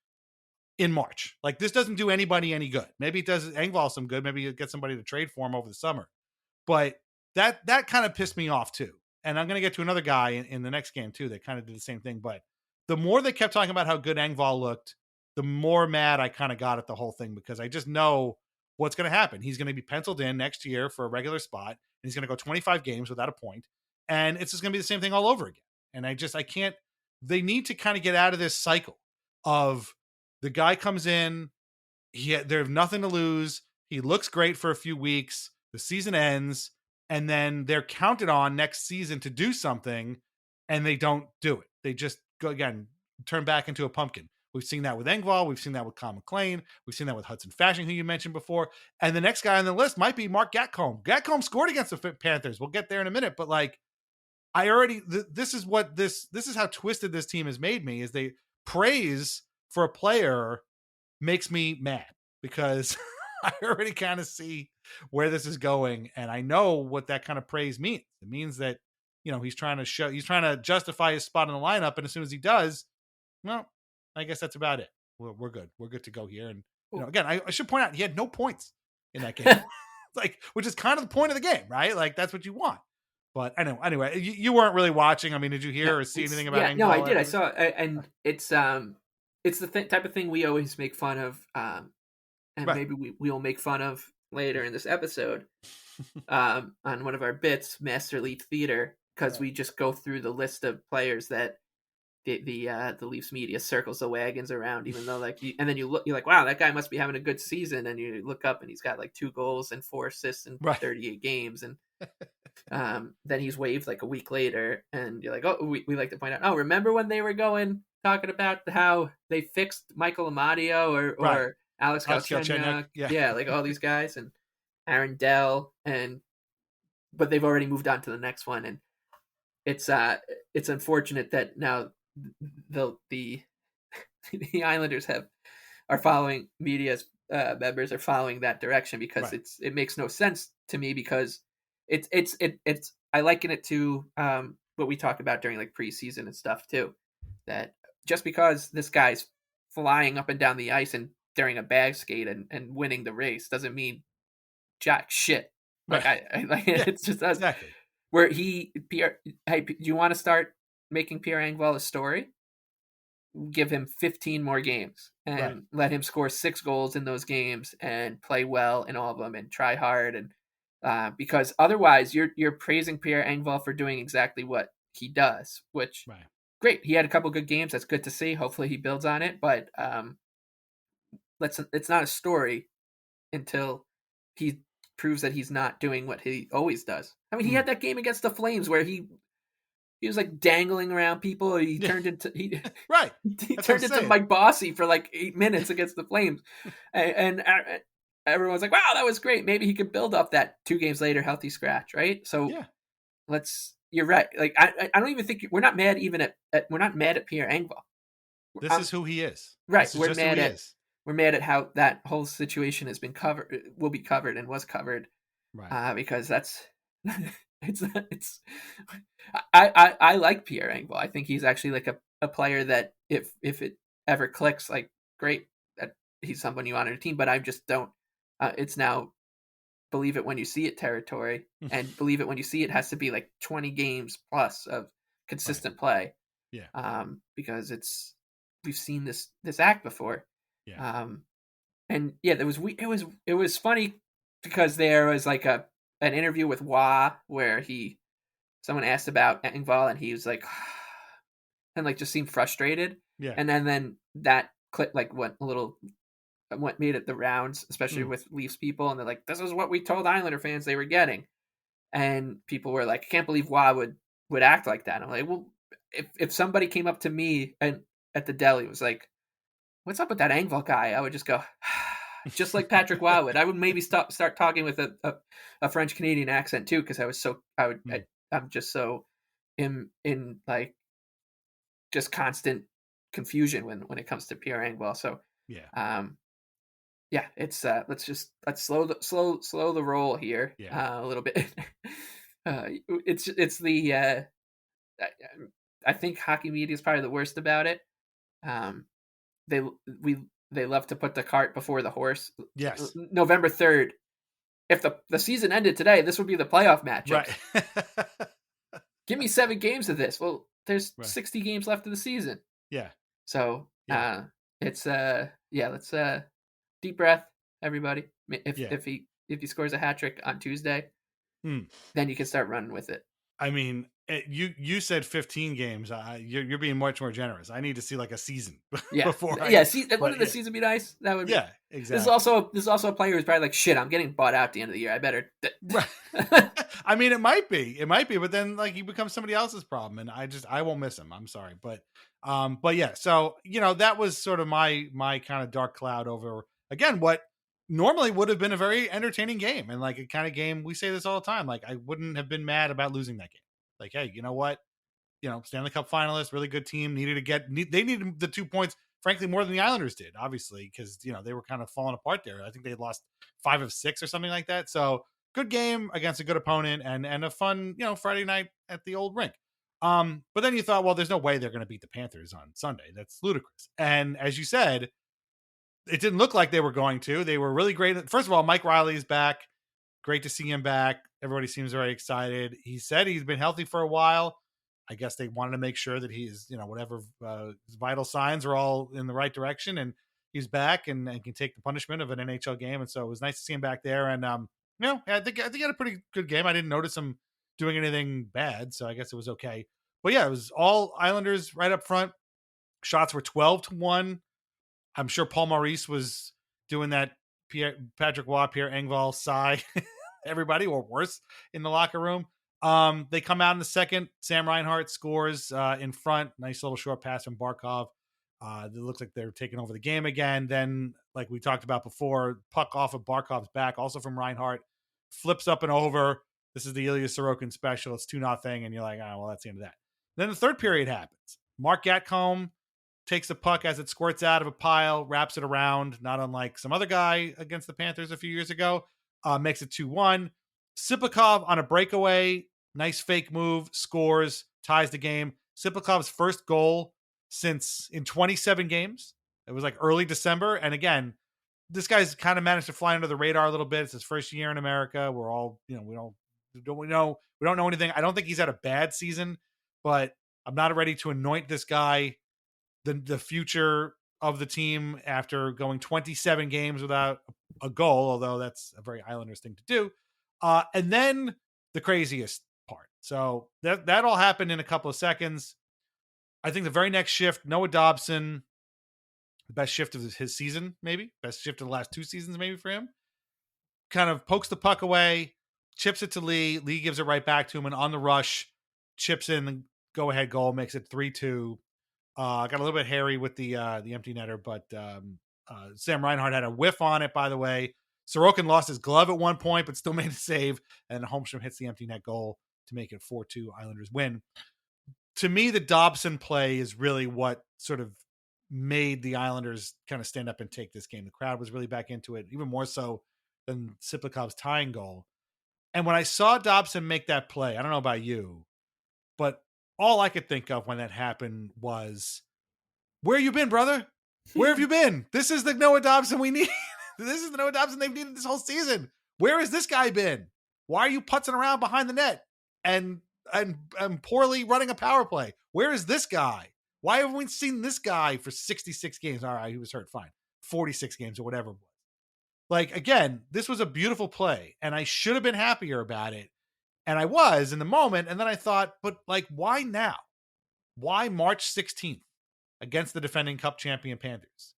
[SPEAKER 7] in March. Like, this doesn't do anybody any good. Maybe it does Engvall some good. Maybe you get somebody to trade for him over the summer. But that kind of pissed me off too. And I'm going to get to another guy in the next game too that kind of did the same thing. But the more they kept talking about how good Engvall looked, the more mad I kind of got at the whole thing, because I just know what's going to happen. He's going to be penciled in next year for a regular spot, and he's going to go 25 games without a point. And it's just going to be the same thing all over again. And I can't, they need to kind of get out of this cycle of the guy comes in, they have nothing to lose. He looks great for a few weeks. The season ends, and then they're counted on next season to do something, and they don't do it. They just go again, turn back into a pumpkin. We've seen that with Engvall. We've seen that with Kyle McLean. We've seen that with Hudson Fasching, who you mentioned before. And the next guy on the list might be Mark Gatcomb. Gatcomb scored against the Panthers. We'll get there in a minute, but like, this is how twisted this team has made me, is they praise for a player makes me mad, because I already kind of see where this is going. And I know what that kind of praise means. It means that, he's trying to justify his spot in the lineup. And as soon as he does, well, I guess that's about it. We're good. We're good to go here. And, again, I should point out, he had no points in that game, like, which is kind of the point of the game, right? Like, that's what you want. But anyway, you weren't really watching. I mean, did you hear or see anything about Engvall?
[SPEAKER 8] No, I did. I saw, and it's the type of thing we always make fun of, and maybe we'll make fun of later in this episode, on one of our bits, Master Leaf Theater, because we just go through the list of players that the Leafs media circles the wagons around, even though and then you're like, wow, that guy must be having a good season, and you look up and he's got like 2 goals and 4 assists in 38 games, and then he's waived like a week later, and you're like, oh, we like to point out, oh, remember when they were talking about how they fixed Michael Amadio or Alex Galchenyuk, like all these guys, and Aaron Dell, and but they've already moved on to the next one, and it's unfortunate that now the Islanders are following media's members are following that direction, because
[SPEAKER 7] Right.
[SPEAKER 8] it makes no sense to me, because it's I liken it to what we talked about during like preseason and stuff too, that just because this guy's flying up and down the ice and during a bag skate and winning the race doesn't mean jack shit. Like
[SPEAKER 7] Right.
[SPEAKER 8] I like
[SPEAKER 7] Yeah,
[SPEAKER 8] it's just us
[SPEAKER 7] exactly.
[SPEAKER 8] where Pierre. Hey, do you want to start making Pierre Engvall a story? Give him 15 more games and
[SPEAKER 7] Right.
[SPEAKER 8] let him score 6 goals in those games and play well in all of them and try hard, and because otherwise you're praising Pierre Engvall for doing exactly what he does, which
[SPEAKER 7] Right.
[SPEAKER 8] great. He had a couple good games. That's good to see. Hopefully he builds on it, but it's not a story until he proves that he's not doing what he always does. I mean, he had that game against the Flames where he was like dangling around people. He turned into
[SPEAKER 7] Right.
[SPEAKER 8] he
[SPEAKER 7] That's
[SPEAKER 8] turned
[SPEAKER 7] what I'm
[SPEAKER 8] into
[SPEAKER 7] saying.
[SPEAKER 8] Mike Bossy for like 8 minutes against the Flames, and everyone's like, "Wow, that was great. Maybe he could build up that 2 games later healthy scratch, right?" So
[SPEAKER 7] Yeah.
[SPEAKER 8] You're right. Like I don't even think we're not mad even at we're not mad at Pierre Engvall.
[SPEAKER 7] This is who he is.
[SPEAKER 8] Right.
[SPEAKER 7] This is just who he is.
[SPEAKER 8] We're mad at how that whole situation has been covered, will be covered, and was covered,
[SPEAKER 7] Right.
[SPEAKER 8] because that's it's. I like Pierre Engvall. I think he's actually like a player that if it ever clicks, like great, that he's someone you want on your team. But I just don't. It's now believe it when you see it territory, and believe it when you see it has to be like 20 games plus of consistent play.
[SPEAKER 7] Yeah.
[SPEAKER 8] Because we've seen this act before.
[SPEAKER 7] Yeah.
[SPEAKER 8] And yeah, it was funny because there was like an interview with Wah where someone asked about Engvall and he was like, and like just seemed frustrated.
[SPEAKER 7] Yeah.
[SPEAKER 8] And then that clip like went a little, made it the rounds, especially with Leafs people, and they're like, "This is what we told Islander fans they were getting," and people were like, "I can't believe Wah would act like that." I'm like, well, if somebody came up to me and at the deli was like, "What's up with that Engvall guy?" I would just go, just like Patrick Waugh would. I would maybe start talking with a French Canadian accent too, because I'm just so in like just constant confusion when it comes to Pierre Engvall. So yeah, it's let's slow the roll here a little bit. It's the I think hockey media is probably the worst about it. They love to put the cart before the horse.
[SPEAKER 7] Yes.
[SPEAKER 8] November 3rd. If the season ended today, this would be the playoff matchup.
[SPEAKER 7] Right.
[SPEAKER 8] Give me 7 games of this. Well, there's 60 games left of the season.
[SPEAKER 7] Yeah.
[SPEAKER 8] So it's let's deep breath, everybody. If he scores a hat trick on Tuesday, then you can start running with it.
[SPEAKER 7] I mean, you said 15 games. You're being much more generous. I need to see like a season before.
[SPEAKER 8] Wouldn't the season be nice? That would be.
[SPEAKER 7] Yeah, exactly.
[SPEAKER 8] This is also a player who's probably like, shit, I'm getting bought out at the end of the year. I better.
[SPEAKER 7] I mean, it might be, but then like he becomes somebody else's problem, and I won't miss him. I'm sorry, but yeah. So that was sort of my kind of dark cloud over again what normally would have been a very entertaining game, and like a kind of game, we say this all the time, like I wouldn't have been mad about losing that game. Like, hey, you know what? Stanley Cup finalists, really good team, they needed the 2 points, frankly, more than the Islanders did, obviously, because they were kind of falling apart there. I think they lost 5 of 6 or something like that. So good game against a good opponent, and a fun, Friday night at the old rink. But then you thought, well, there's no way they're going to beat the Panthers on Sunday. That's ludicrous. And as you said, it didn't look like they were going to. They were really great. First of all, Mike Riley's back. Great to see him back. Everybody seems very excited. He said he's been healthy for a while. I guess they wanted to make sure that he's, whatever his vital signs are all in the right direction, and he's back and can take the punishment of an NHL game. And so it was nice to see him back there. And I think he had a pretty good game. I didn't notice him doing anything bad, so I guess it was okay. But yeah, it was all Islanders right up front. Shots were 12-1. I'm sure Paul Maurice was doing that Patrick Waugh, Pierre Engvall sigh, everybody, or worse, in the locker room. They come out in the second. Sam Reinhart scores in front. Nice little short pass from Barkov. It looks like they're taking over the game again. Then, like we talked about before, puck off of Barkov's back, also from Reinhart, flips up and over. This is the Ilya Sorokin special. It's 2-0, and you're like, oh, well, that's the end of that. Then the third period happens. Mark Gatcombe takes the puck as it squirts out of a pile, wraps it around, not unlike some other guy against the Panthers a few years ago, makes it 2-1. Tsyplakov on a breakaway, nice fake move, scores, ties the game. Tsyplakov's first goal since in 27 games. It was like early December. And again, this guy's kind of managed to fly under the radar a little bit. It's his first year in America. We're all, we don't know anything. I don't think he's had a bad season, but I'm not ready to anoint this guy the future of the team after going 27 games without a goal, although that's a very Islanders thing to do. And then the craziest part. So that all happened in a couple of seconds. I think the very next shift, Noah Dobson, the best shift of his season, maybe best shift of the last 2 seasons, maybe for him, kind of pokes the puck away, chips it to Lee. Lee gives it right back to him, and on the rush, chips in the go-ahead goal, makes it 3-2. Got a little bit hairy with the empty netter, but Sam Reinhart had a whiff on it, by the way. Sorokin lost his glove at one point, but still made a save, and Holmstrom hits the empty net goal to make it 4-2 Islanders win. To me, the Dobson play is really what sort of made the Islanders kind of stand up and take this game. The crowd was really back into it, even more so than Tsyplakov's tying goal. And when I saw Dobson make that play, I don't know about you, but all I could think of when that happened was, where you been, brother? Where have you been? This is the Noah Dobson we need. This is the Noah Dobson they've needed this whole season. Where has this guy been? Why are you putzing around behind the net and poorly running a power play? Where is this guy? Why haven't we seen this guy for 66 games? All right, he was hurt, fine. 46 games or whatever it was. Like, again, this was a beautiful play, and I should have been happier about it. And I was in the moment, and then I thought, but like, why now? Why March 16th against the defending Cup champion Panthers?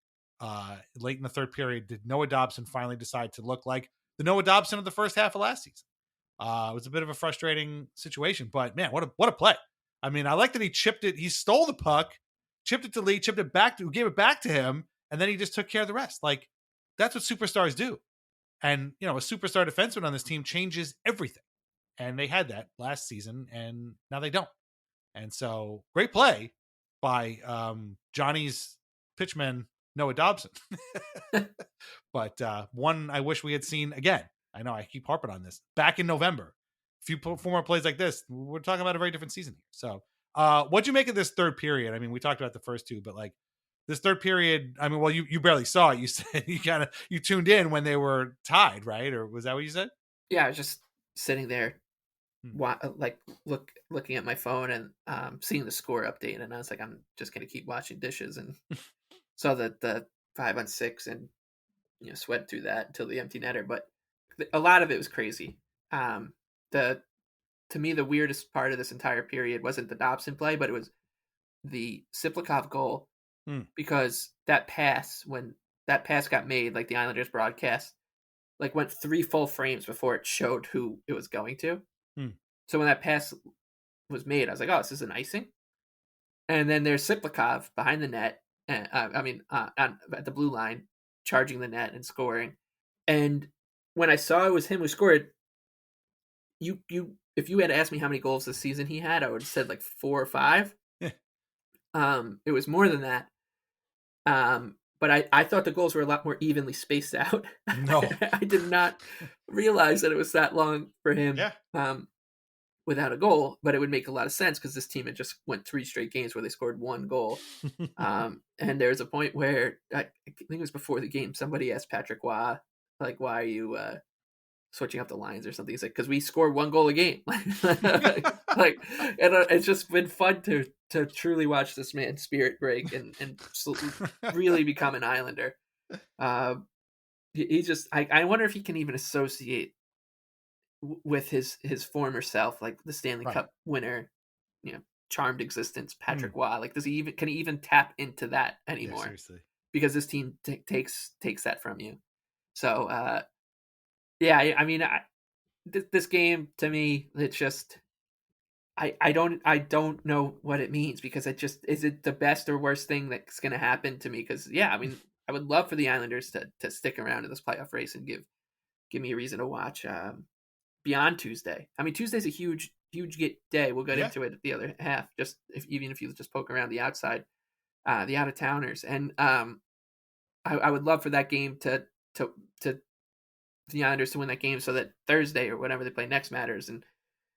[SPEAKER 7] Late in the third period, did Noah Dobson finally decide to look like the Noah Dobson of the first half of last season? It was a bit of a frustrating situation, but man, what a play. I mean, I like that he chipped it. He stole the puck, chipped it to Lee, gave it back to him, and then he just took care of the rest. Like, that's what superstars do. And, a superstar defenseman on this team changes everything. And they had that last season, and now they don't. And so, great play by Johnny's pitchman, Noah Dobson. But one I wish we had seen again. I know I keep harping on this. Back in November, if you put 4 more plays like this, we're talking about a very different season here. So what'd you make of this third period? I mean, we talked about the first 2, but like this third period, I mean, well, you barely saw it. You said you tuned in when they were tied, right? Or was that what you said?
[SPEAKER 8] Yeah, I was just sitting there, looking at my phone and seeing the score update, and I was like, I'm just gonna keep washing dishes, and saw the 5-on-6 and sweat through that until the empty netter. But a lot of it was crazy. To me, the weirdest part of this entire period wasn't the Dobson play, but it was the Tsyplakov goal, because when that pass got made, like the Islanders broadcast, like went 3 full frames before it showed who it was going to. So when that pass was made, I was like, oh, this is an icing. And then there's Tsyplakov behind the net, at the blue line, charging the net and scoring. And when I saw it was him who scored, if you had asked me how many goals this season he had, I would have said like 4 or 5. It was more than that. But I thought the goals were a lot more evenly spaced out.
[SPEAKER 7] No.
[SPEAKER 8] I did not realize that it was that long for him without a goal, but it would make a lot of sense because this team had just went 3 straight games where they scored 1 goal. And there was a point where, I think it was before the game, somebody asked Patrick Waugh, like, why are you switching up the lines or something? He's like, because we score 1 goal a game. And it's just been fun to truly watch this man's spirit break and really become an Islander. He just, I wonder if he can even associate with his former self, like the Stanley Cup winner, charmed existence, Patrick Waugh. Like, can he even tap into that anymore?
[SPEAKER 7] Yeah, seriously. Because
[SPEAKER 8] this team takes that from you. So, this game, to me, it's just, I don't know what it means, because is it the best or worst thing that's going to happen to me? Because I would love for the Islanders to stick around in this playoff race and give me a reason to watch beyond Tuesday. I mean, Tuesday's a huge day. We'll get
[SPEAKER 7] Yeah.
[SPEAKER 8] into it at the other half, just even if you just poke around the outside, the out of towners. And I would love for that game to the Islanders to win that game so that Thursday or whenever they play next matters. And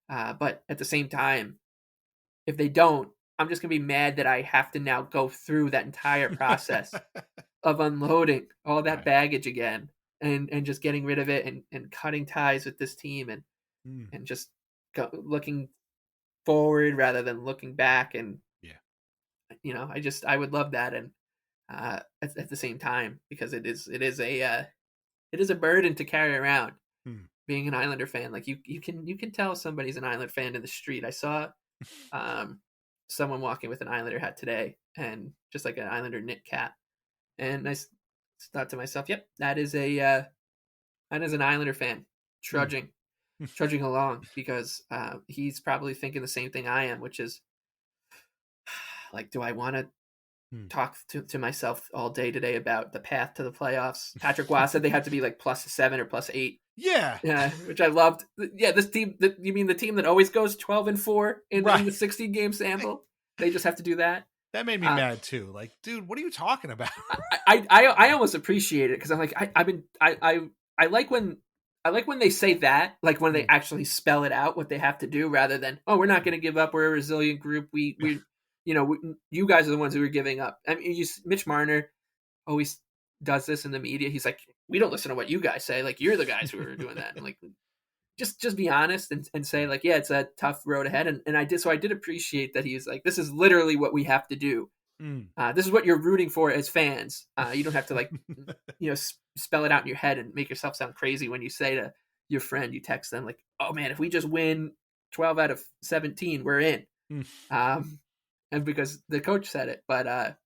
[SPEAKER 8] but at the same time, if they don't, I'm just gonna be mad that I have to now go through that entire process of unloading all that
[SPEAKER 7] Right.
[SPEAKER 8] baggage again and just getting rid of it and cutting ties with this team and just looking forward rather than looking back. And I would love that. And at the same time, because it is a burden to carry around being an Islander fan. Like you can tell somebody's an Islander fan in the street. I saw someone walking with an Islander hat today, and just like an Islander knit cap. And I thought to myself, yep, that is an Islander fan trudging along, because he's probably thinking the same thing I am, which is like, do I want to talk to myself all day today about the path to the playoffs? Patrick Waugh said they had to be like +7 or +8.
[SPEAKER 7] Yeah,
[SPEAKER 8] which I loved. Yeah, this team. You mean the team that always goes 12-4 in the 16-game sample? They just have to do that.
[SPEAKER 7] That made me mad too. Like, dude, what are you talking about?
[SPEAKER 8] I almost appreciate it, because I'm like, I like when they say that, like when they actually spell it out what they have to do, rather than, oh, we're not going to give up, we're a resilient group, we you guys are the ones who are giving up. I mean, Mitch Marner always does this in the media. He's like, we don't listen to what you guys say. Like, you're the guys who are doing that. And like, just be honest and say like, yeah, it's a tough road ahead. And I did appreciate that he's like, this is literally what we have to do. This is what you're rooting for as fans. You don't have to like, spell it out in your head and make yourself sound crazy when you say to your friend, you text them like, oh man, if we just win 12 out of 17, we're in. And because the coach said it, but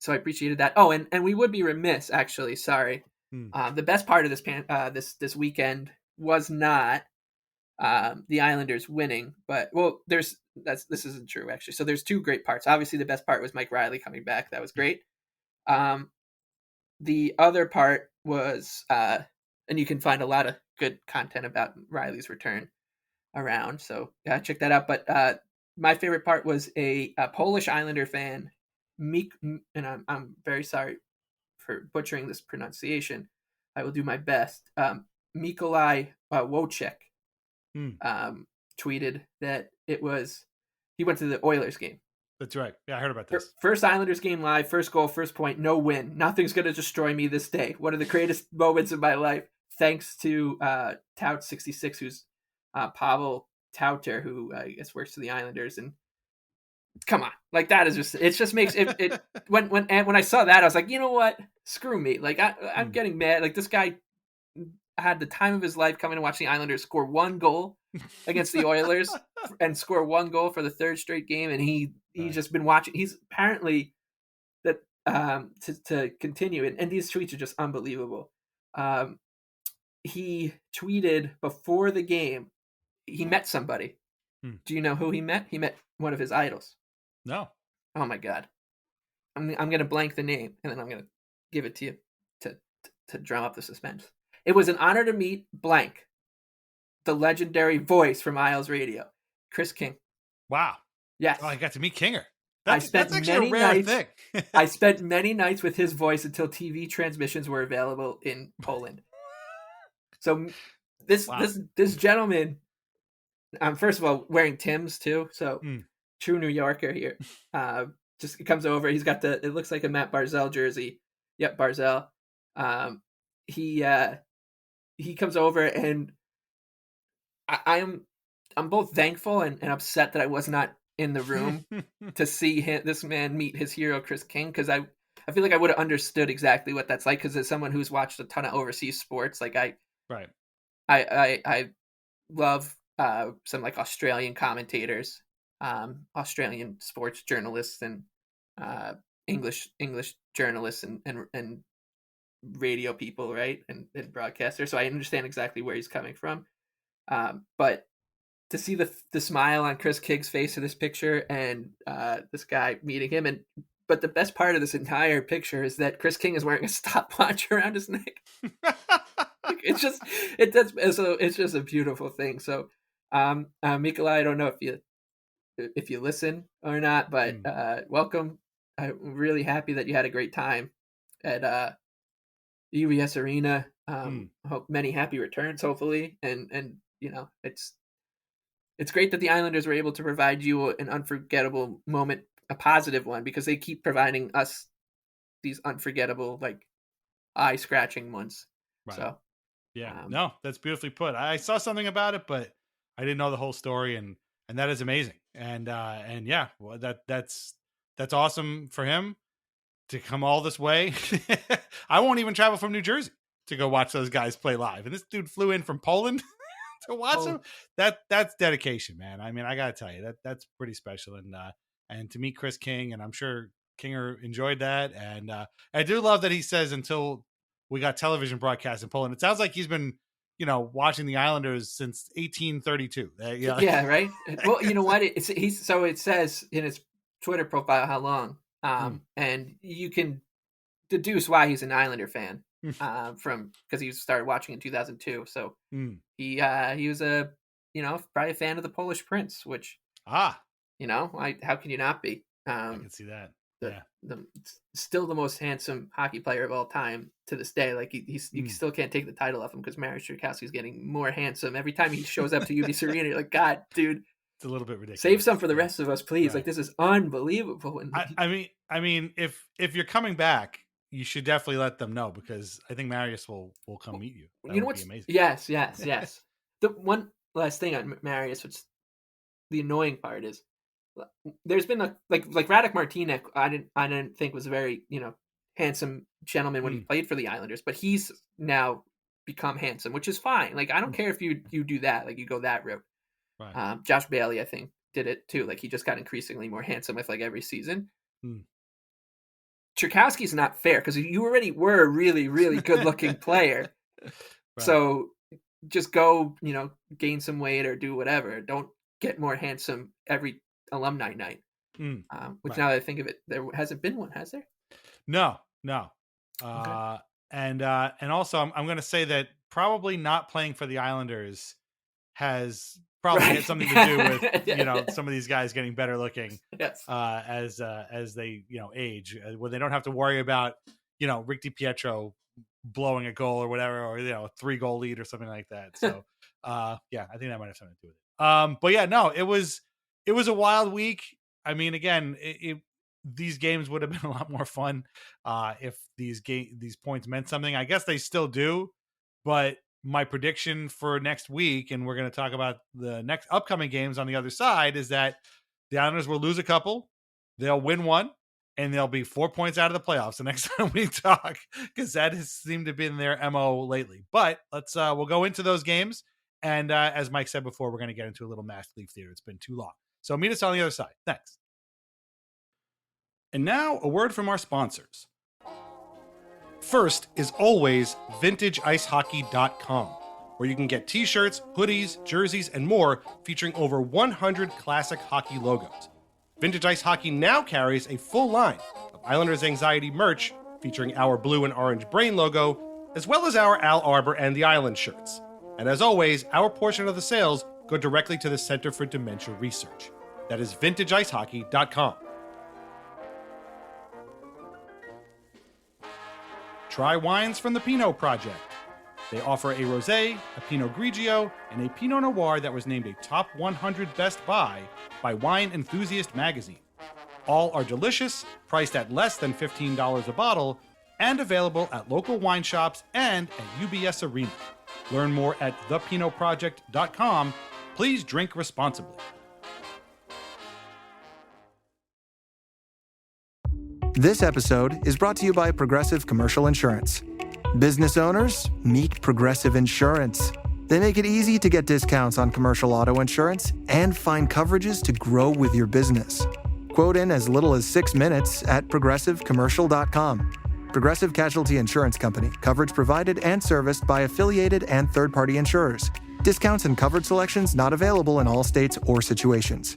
[SPEAKER 8] so I appreciated that. Oh, and we would be remiss, actually. Sorry. The best part of this weekend was not the Islanders winning, but this isn't true actually. So there's two great parts. Obviously, the best part was Mike Riley coming back. That was great. The other part was, and you can find a lot of good content about Riley's return around, so check that out. But my favorite part was a Polish Islander fan, and I'm very sorry for butchering this pronunciation. I will do my best. Mikolaj Wojcik tweeted that he went to the Oilers game.
[SPEAKER 7] That's right. Yeah, I heard about this.
[SPEAKER 8] First Islanders game live, first goal, first point, no win. Nothing's going to destroy me this day. One of the greatest moments of my life. Thanks to Tout66, who's Pavel Tauter, who I guess works for the Islanders. And come on, like that is it just makes it when I saw that, I was like, you know what? Screw me. Like I'm getting mad. Like this guy had the time of his life coming to watch the Islanders score one goal against the Oilers and score one goal for the third straight game. And he's just been watching. He's apparently that to continue it. And these tweets are just unbelievable. He tweeted before the game, he met somebody. Do you know who he met? He met one of his idols.
[SPEAKER 7] No.
[SPEAKER 8] Oh my God. I'm going to blank the name and then I'm going to give it to you to drum up the suspense. It was an honor to meet blank, the legendary voice from Isles Radio, Chris King.
[SPEAKER 7] Wow.
[SPEAKER 8] Yes.
[SPEAKER 7] Oh, I got to meet Kinger.
[SPEAKER 8] That's
[SPEAKER 7] actually a rare thing.
[SPEAKER 8] I spent many nights with his voice until TV transmissions were available in Poland. So this gentleman, first of all, wearing Tim's too. So true New Yorker here. Just comes over. He's got it looks like a Matt Barzal jersey. Yep, Barzal. He comes over, and I'm both thankful and upset that I was not in the room to see this man meet his hero, Chris King, because I feel like I would have understood exactly what that's like, because as someone who's watched a ton of overseas sports, like I love some like Australian commentators, Australian sports journalists, and English journalists and radio people, right, and broadcasters. So I understand exactly where he's coming from. But to see the smile on Chris King's face in this picture, and this guy meeting him, but the best part of this entire picture is that Chris King is wearing a stopwatch around his neck. It's just it's just a beautiful thing. So, Mikolai, I don't know if you listen or not, but welcome. I'm really happy that you had a great time at UBS Arena. Hope many happy returns, hopefully, and it's great that the Islanders were able to provide you an unforgettable moment, a positive one, because they keep providing us these unforgettable, like, eye-scratching ones. Right. So,
[SPEAKER 7] yeah, no, that's beautifully put. I saw something about it, but I didn't know the whole story, and that is amazing. And yeah, well, that's awesome for him to come all this way. I won't even travel from New Jersey to go watch those guys play live, and this dude flew in from Poland to watch them. That's dedication, man. I mean, I gotta tell you, that's pretty special. And to meet Chris King, and I'm sure Kinger enjoyed that. And I do love that he says until we got television broadcast in Poland. It sounds like he's been, watching the Islanders since 1832.
[SPEAKER 8] Yeah, right. Well, you know what? So it says in his Twitter profile how long, and you can deduce why he's an Islander fan. Because he started watching in 2002. So he was probably a fan of the Polish Prince, which how can you not be?
[SPEAKER 7] I can see that.
[SPEAKER 8] Still the most handsome hockey player of all time to this day. Like you still can't take the title off him because Mariusz Czerkawski's getting more handsome every time he shows up to UBS Arena. You're like, God, dude,
[SPEAKER 7] it's a little bit ridiculous.
[SPEAKER 8] Save some for the rest of us, please. Right. Like, this is unbelievable. And
[SPEAKER 7] I mean, if you're coming back, you should definitely let them know, because I think Mariusz will come meet you. That would be amazing.
[SPEAKER 8] Yes. The one last thing on Mariusz, which the annoying part is, there's been like Radek Martinek. I didn't think was a very handsome gentleman when he played for the Islanders, but he's now become handsome, which is fine. Like, I don't care if you do that, like you go that route. Right. Josh Bailey, I think, did it too. Like, he just got increasingly more handsome with like every season. Czerkawski's not fair because you already were a really, really good looking player. Right. So just go, gain some weight or do whatever. Don't get more handsome every alumni night. Which now that I think of it, there hasn't been one, has there?
[SPEAKER 7] No.
[SPEAKER 8] Okay.
[SPEAKER 7] And also I'm going to say that probably not playing for the Islanders has probably had something to do with some of these guys getting better looking.
[SPEAKER 8] Yes.
[SPEAKER 7] As they age, where they don't have to worry about Rick DiPietro blowing a goal or whatever, or a 3-goal lead or something like that. So I think that might have something to do with it. But yeah, no, it was a wild week. I mean, again, these games would have been a lot more fun if these points meant something. I guess they still do, but my prediction for next week, and we're going to talk about the next upcoming games on the other side, is that the Islanders will lose a couple, they'll win one, and they'll be 4 points out of the playoffs the next time we talk, because that has seemed to be in their MO lately. But we'll go into those games. And as Mike said before, we're going to get into a little Mass Leaf Theater. It's been too long. So meet us on the other side. Thanks. And now a word from our sponsors. First is always VintageIceHockey.com, where you can get t-shirts, hoodies, jerseys, and more featuring over 100 classic hockey logos. Vintage Ice Hockey now carries a full line of Islanders Anxiety merch featuring our blue and orange brain logo, as well as our Al Arbor and the Island shirts. And as always, our portion of the sales go directly to the Center for Dementia Research. That is VintageIceHockey.com. Try wines from the Pinot Project. They offer a Rosé, a Pinot Grigio, and a Pinot Noir that was named a Top 100 Best Buy by Wine Enthusiast magazine. All are delicious, priced at less than $15 a bottle, and available at local wine shops and at UBS Arena. Learn more at thepinotproject.com. Please drink responsibly.
[SPEAKER 9] This episode is brought to you by Progressive Commercial Insurance. Business owners, meet Progressive Insurance. They make it easy to get discounts on commercial auto insurance and find coverages to grow with your business. Quote in as little as 6 minutes at progressivecommercial.com. Progressive Casualty Insurance Company. Coverage provided and serviced by affiliated and third-party insurers. Discounts and coverage selections not available in all states or situations.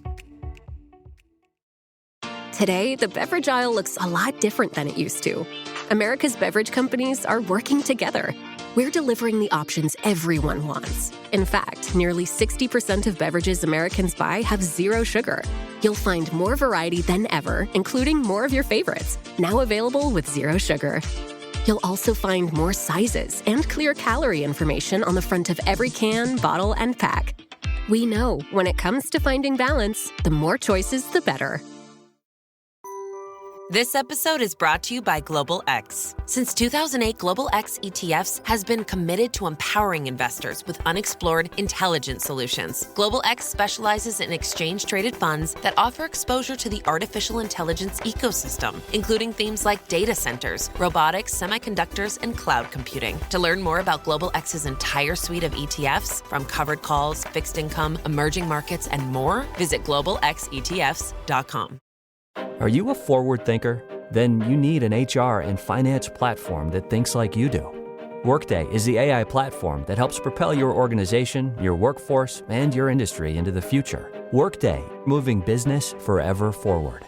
[SPEAKER 10] Today, the beverage aisle looks a lot different than it used to. America's beverage companies are working together. We're delivering the options everyone wants. In fact, nearly 60% of beverages Americans buy have zero sugar. You'll find more variety than ever, including more of your favorites, now available with zero sugar. You'll also find more sizes and clear calorie information on the front of every can, bottle, and pack. We know when it comes to finding balance, the more choices, the better.
[SPEAKER 11] This episode is brought to you by Global X. Since 2008, Global X ETFs has been committed to empowering investors with unexplored, intelligent solutions. Global X specializes in exchange-traded funds that offer exposure to the artificial intelligence ecosystem, including themes like data centers, robotics, semiconductors, and cloud computing. To learn more about Global X's entire suite of ETFs, from covered calls, fixed income, emerging markets, and more, visit globalxetfs.com.
[SPEAKER 12] Are you a forward thinker? Then you need an HR and finance platform that thinks like you do. Workday is the AI platform that helps propel your organization, your workforce, and your industry into the future. Workday, moving business forever forward.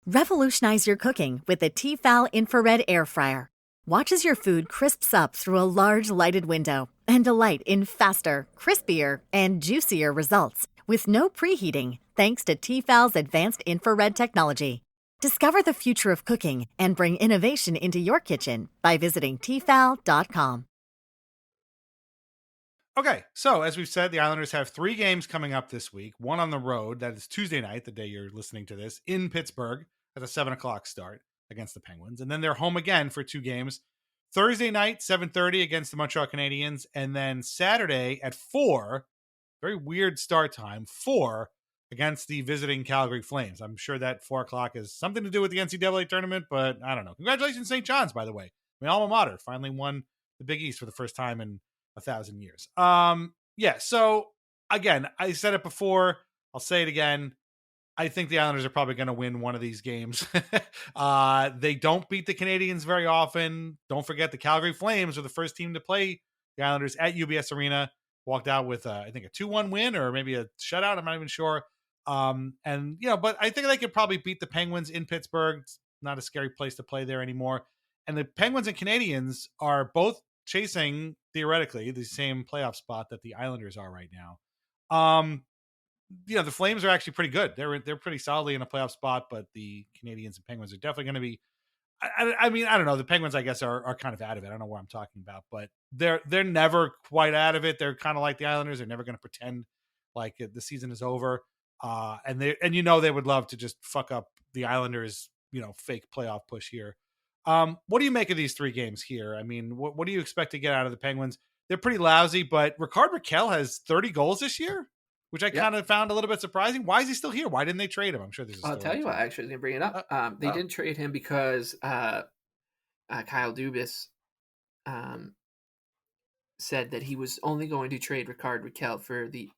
[SPEAKER 13] Revolutionize your cooking with the Tefal Infrared Air Fryer. Watch as your food crisps up through a large lighted window and delight in faster, crispier, and juicier results with no preheating, thanks to Tefal's advanced infrared technology. Discover the future of cooking and bring innovation into your kitchen by visiting Tefal.com.
[SPEAKER 7] Okay, so as we've said, the Islanders have 3 games coming up this week. One on the road, that is Tuesday night, the day you're listening to this, in Pittsburgh at a 7 o'clock start against the Penguins. And then they're home again for 2 games. Thursday night, 7:30 against the Montreal Canadiens. And then Saturday at 4, very weird start time, 4 against the visiting Calgary Flames. I'm sure that 4 o'clock has something to do with the NCAA tournament, but I don't know. Congratulations, St. John's, by the way. My alma mater finally won the Big East for the first time in 1,000 years. Yeah, so again, I said it before. I'll say it again. I think the Islanders are probably going to win one of these games. They don't beat the Canadiens very often. Don't forget the Calgary Flames were the first team to play the Islanders at UBS Arena. Walked out with, I think, a 2-1 win or maybe a shutout. I'm not even sure. And, you know, but I think they could probably beat the Penguins in Pittsburgh. It's not a scary place to play there anymore. And the Penguins and Canadiens are both chasing, theoretically, the same playoff spot that the Islanders are right now. You know, the Flames are actually pretty good. They're pretty solidly in a playoff spot, but the Canadiens and Penguins are definitely going to be. I mean, I don't know. The Penguins, I guess, are kind of out of it. I don't know what I'm talking about, but they're never quite out of it. They're kind of like the Islanders. They're never going to pretend like the season is over. And you know they would love to just fuck up the Islanders, you know, fake playoff push here. What do you make of these 3 games here? I mean, what do you expect to get out of the Penguins? They're pretty lousy, but Rickard Rakell has 30 goals this year, which I kind of found a little bit surprising. Why is he still here? Why didn't they trade him? I'm sure there's a story.
[SPEAKER 8] I'll tell you what, actually, I was going to bring it up. They didn't trade him because Kyle Dubas said that he was only going to trade Rickard Rakell for the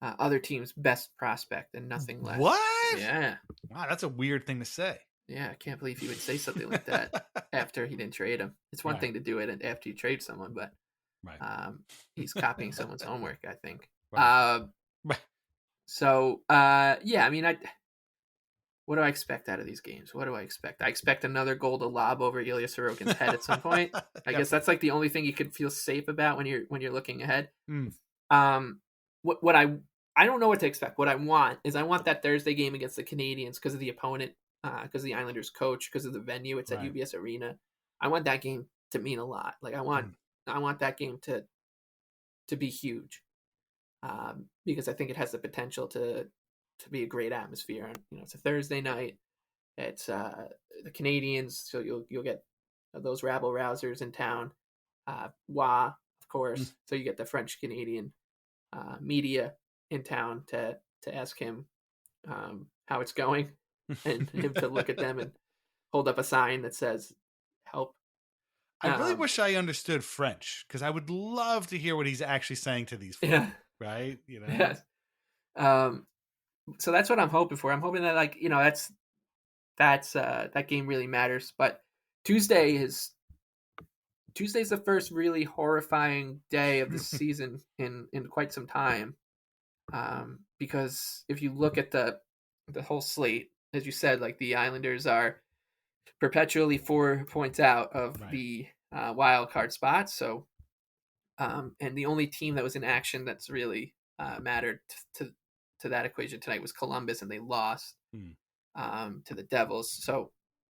[SPEAKER 8] other team's best prospect and nothing less.
[SPEAKER 7] What?
[SPEAKER 8] Yeah.
[SPEAKER 7] Wow, that's a weird thing to say.
[SPEAKER 8] Yeah, I can't believe he would say something like that after he didn't trade him. It's one thing to do it after you trade someone, but he's copying someone's homework, I think. So, yeah, I mean, what do I expect out of these games? What do I expect? I expect another goal to lob over Ilya Sorokin's head at some point. I guess that's like the only thing you could feel safe about when you're looking ahead. What I don't know what to expect. What I want is that Thursday game against the Canadiens because of the opponent, because of the Islanders coach, because of the venue. It's at UBS Arena. I want that game to mean a lot. Like I want that game to be huge, because I think it has the potential to be a great atmosphere. And you know, it's a Thursday night. It's the Canadiens, so you'll get those rabble rousers in town. Wa, of course. So you get the French Canadian media in town to ask him how it's going, and him to look at them and hold up a sign that says "Help."
[SPEAKER 7] I really wish I understood French because I would love to hear what he's actually saying to these folks, right? You know.
[SPEAKER 8] Yes. So that's what I'm hoping for. I'm hoping that, like, you know, that game really matters. But Tuesday's the first really horrifying day of the season in quite some time. Because if you look at the whole slate, as you said, like the Islanders are perpetually 4 points out of the wild card spots. So And the only team that was in action that's really mattered to that equation tonight was Columbus, and they lost to the Devils. So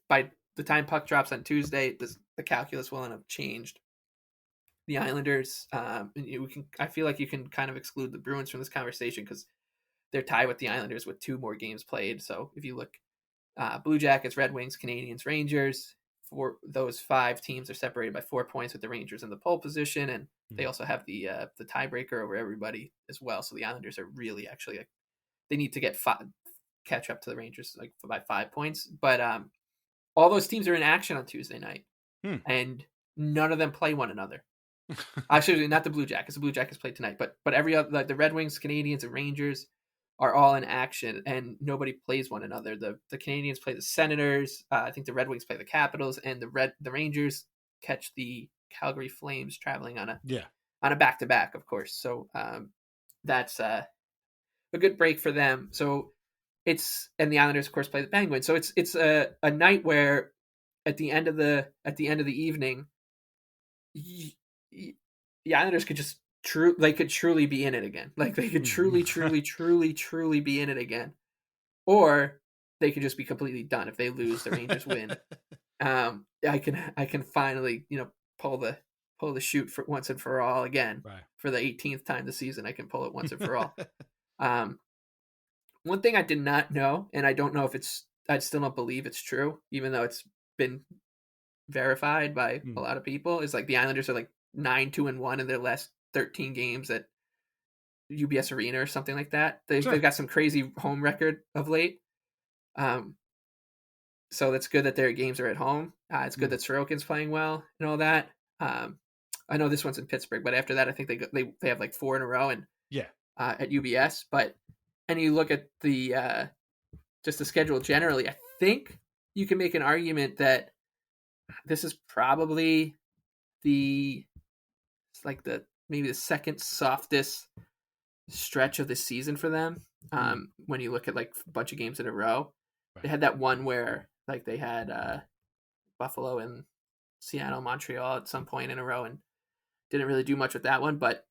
[SPEAKER 8] by the time puck drops on Tuesday, the calculus will have changed. The Islanders, I feel like you can kind of exclude the Bruins from this conversation because they're tied with the Islanders with 2 more games played. So if you look, Blue Jackets, Red Wings, Canadiens, Rangers, those 5 teams are separated by 4 points with the Rangers in the pole position, and they also have the tiebreaker over everybody as well. So the Islanders are really actually they need to catch up to the Rangers by 5 points. But all those teams are in action on Tuesday night, and none of them play one another. Actually, not the Blue Jackets. The Blue Jackets played tonight, but every other, the Red Wings, Canadiens, and Rangers are all in action, and nobody plays one another. The Canadiens play the Senators. I think the Red Wings play the Capitals, and the Rangers catch the Calgary Flames traveling on a back-to-back, of course. So that's a good break for them. So and the Islanders, of course, play the Penguins. So it's a night where at the end of the evening, the Islanders could just truly be in it again. Like they could truly be in it again, or they could just be completely done if they lose. The Rangers win. I can finally pull the chute for once and for all again.
[SPEAKER 7] Right.
[SPEAKER 8] For the 18th time this season. I can pull it once and for all. One thing I did not know, and I don't know if I still don't believe it's true, even though it's been verified by a lot of people, is like the Islanders are 9-2-1 in their last 13 games at UBS Arena or something like that. They've got some crazy home record of late. So that's good that their games are at home. It's good that Sorokin's playing well and all that. I know this one's in Pittsburgh, but after that, I think they have 4 in a row and at UBS. And you look at the just the schedule generally, I think you can make an argument that this is probably maybe the second softest stretch of the season for them. When you look at a bunch of games in a row, they had that one where they had Buffalo and Seattle, Montreal at some point in a row and didn't really do much with that one. But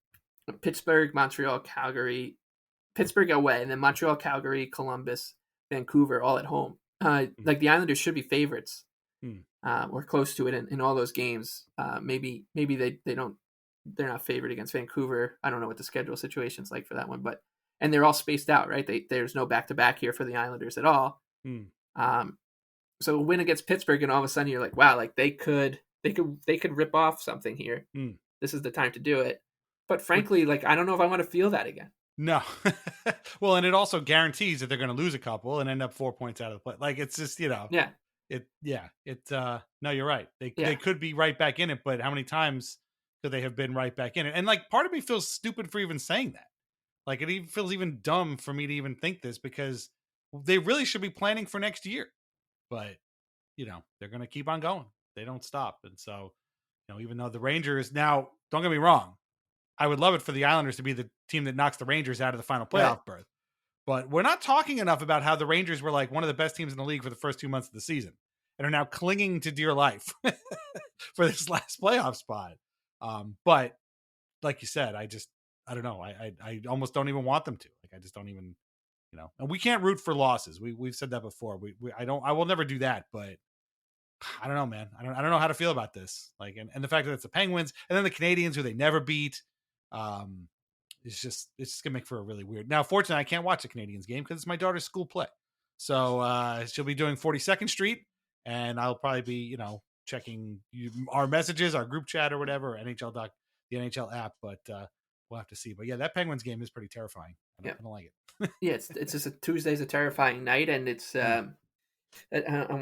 [SPEAKER 8] Pittsburgh, Montreal, Calgary, Pittsburgh away, and then Montreal, Calgary, Columbus, Vancouver, all at home. The Islanders should be favorites, or close to it in all those games. Maybe they're not favored against Vancouver. I don't know what the schedule situation's like for that one, and they're all spaced out, right? There's no back-to-back here for the Islanders at all. So a win against Pittsburgh, and all of a sudden you're like, wow, they could rip off something here. This is the time to do it. But frankly, I don't know if I want to feel that again.
[SPEAKER 7] No. Well, and it also guarantees that they're going to lose a couple and end up 4 points out of the play. It's just, no, you're right. They could be right back in it, but how many times could they have been right back in it? And part of me feels stupid for even saying that. It even feels even dumb for me to even think this, because they really should be planning for next year, but they're going to keep on going. They don't stop. And so, even though the Rangers now, don't get me wrong, I would love it for the Islanders to be the team that knocks the Rangers out of the final playoff berth. But we're not talking enough about how the Rangers were one of the best teams in the league for the first 2 months of the season and are now clinging to dear life for this last playoff spot. But like you said, I don't know. I almost don't even want them to. I just don't even, and we can't root for losses. We've said that before. I will never do that, but I don't know, man. I don't know how to feel about this. And the fact that it's the Penguins and then the Canadiens, who they never beat. It's just gonna make for a really weird. Now, fortunately, I can't watch the Canadiens game because it's my daughter's school play. So she'll be doing 42nd Street, and I'll probably be, checking our messages, our group chat or whatever, the NHL app. But we'll have to see. But yeah, that Penguins game is pretty terrifying. I don't like it.
[SPEAKER 8] Yeah, it's just Tuesday's a terrifying night, and it's on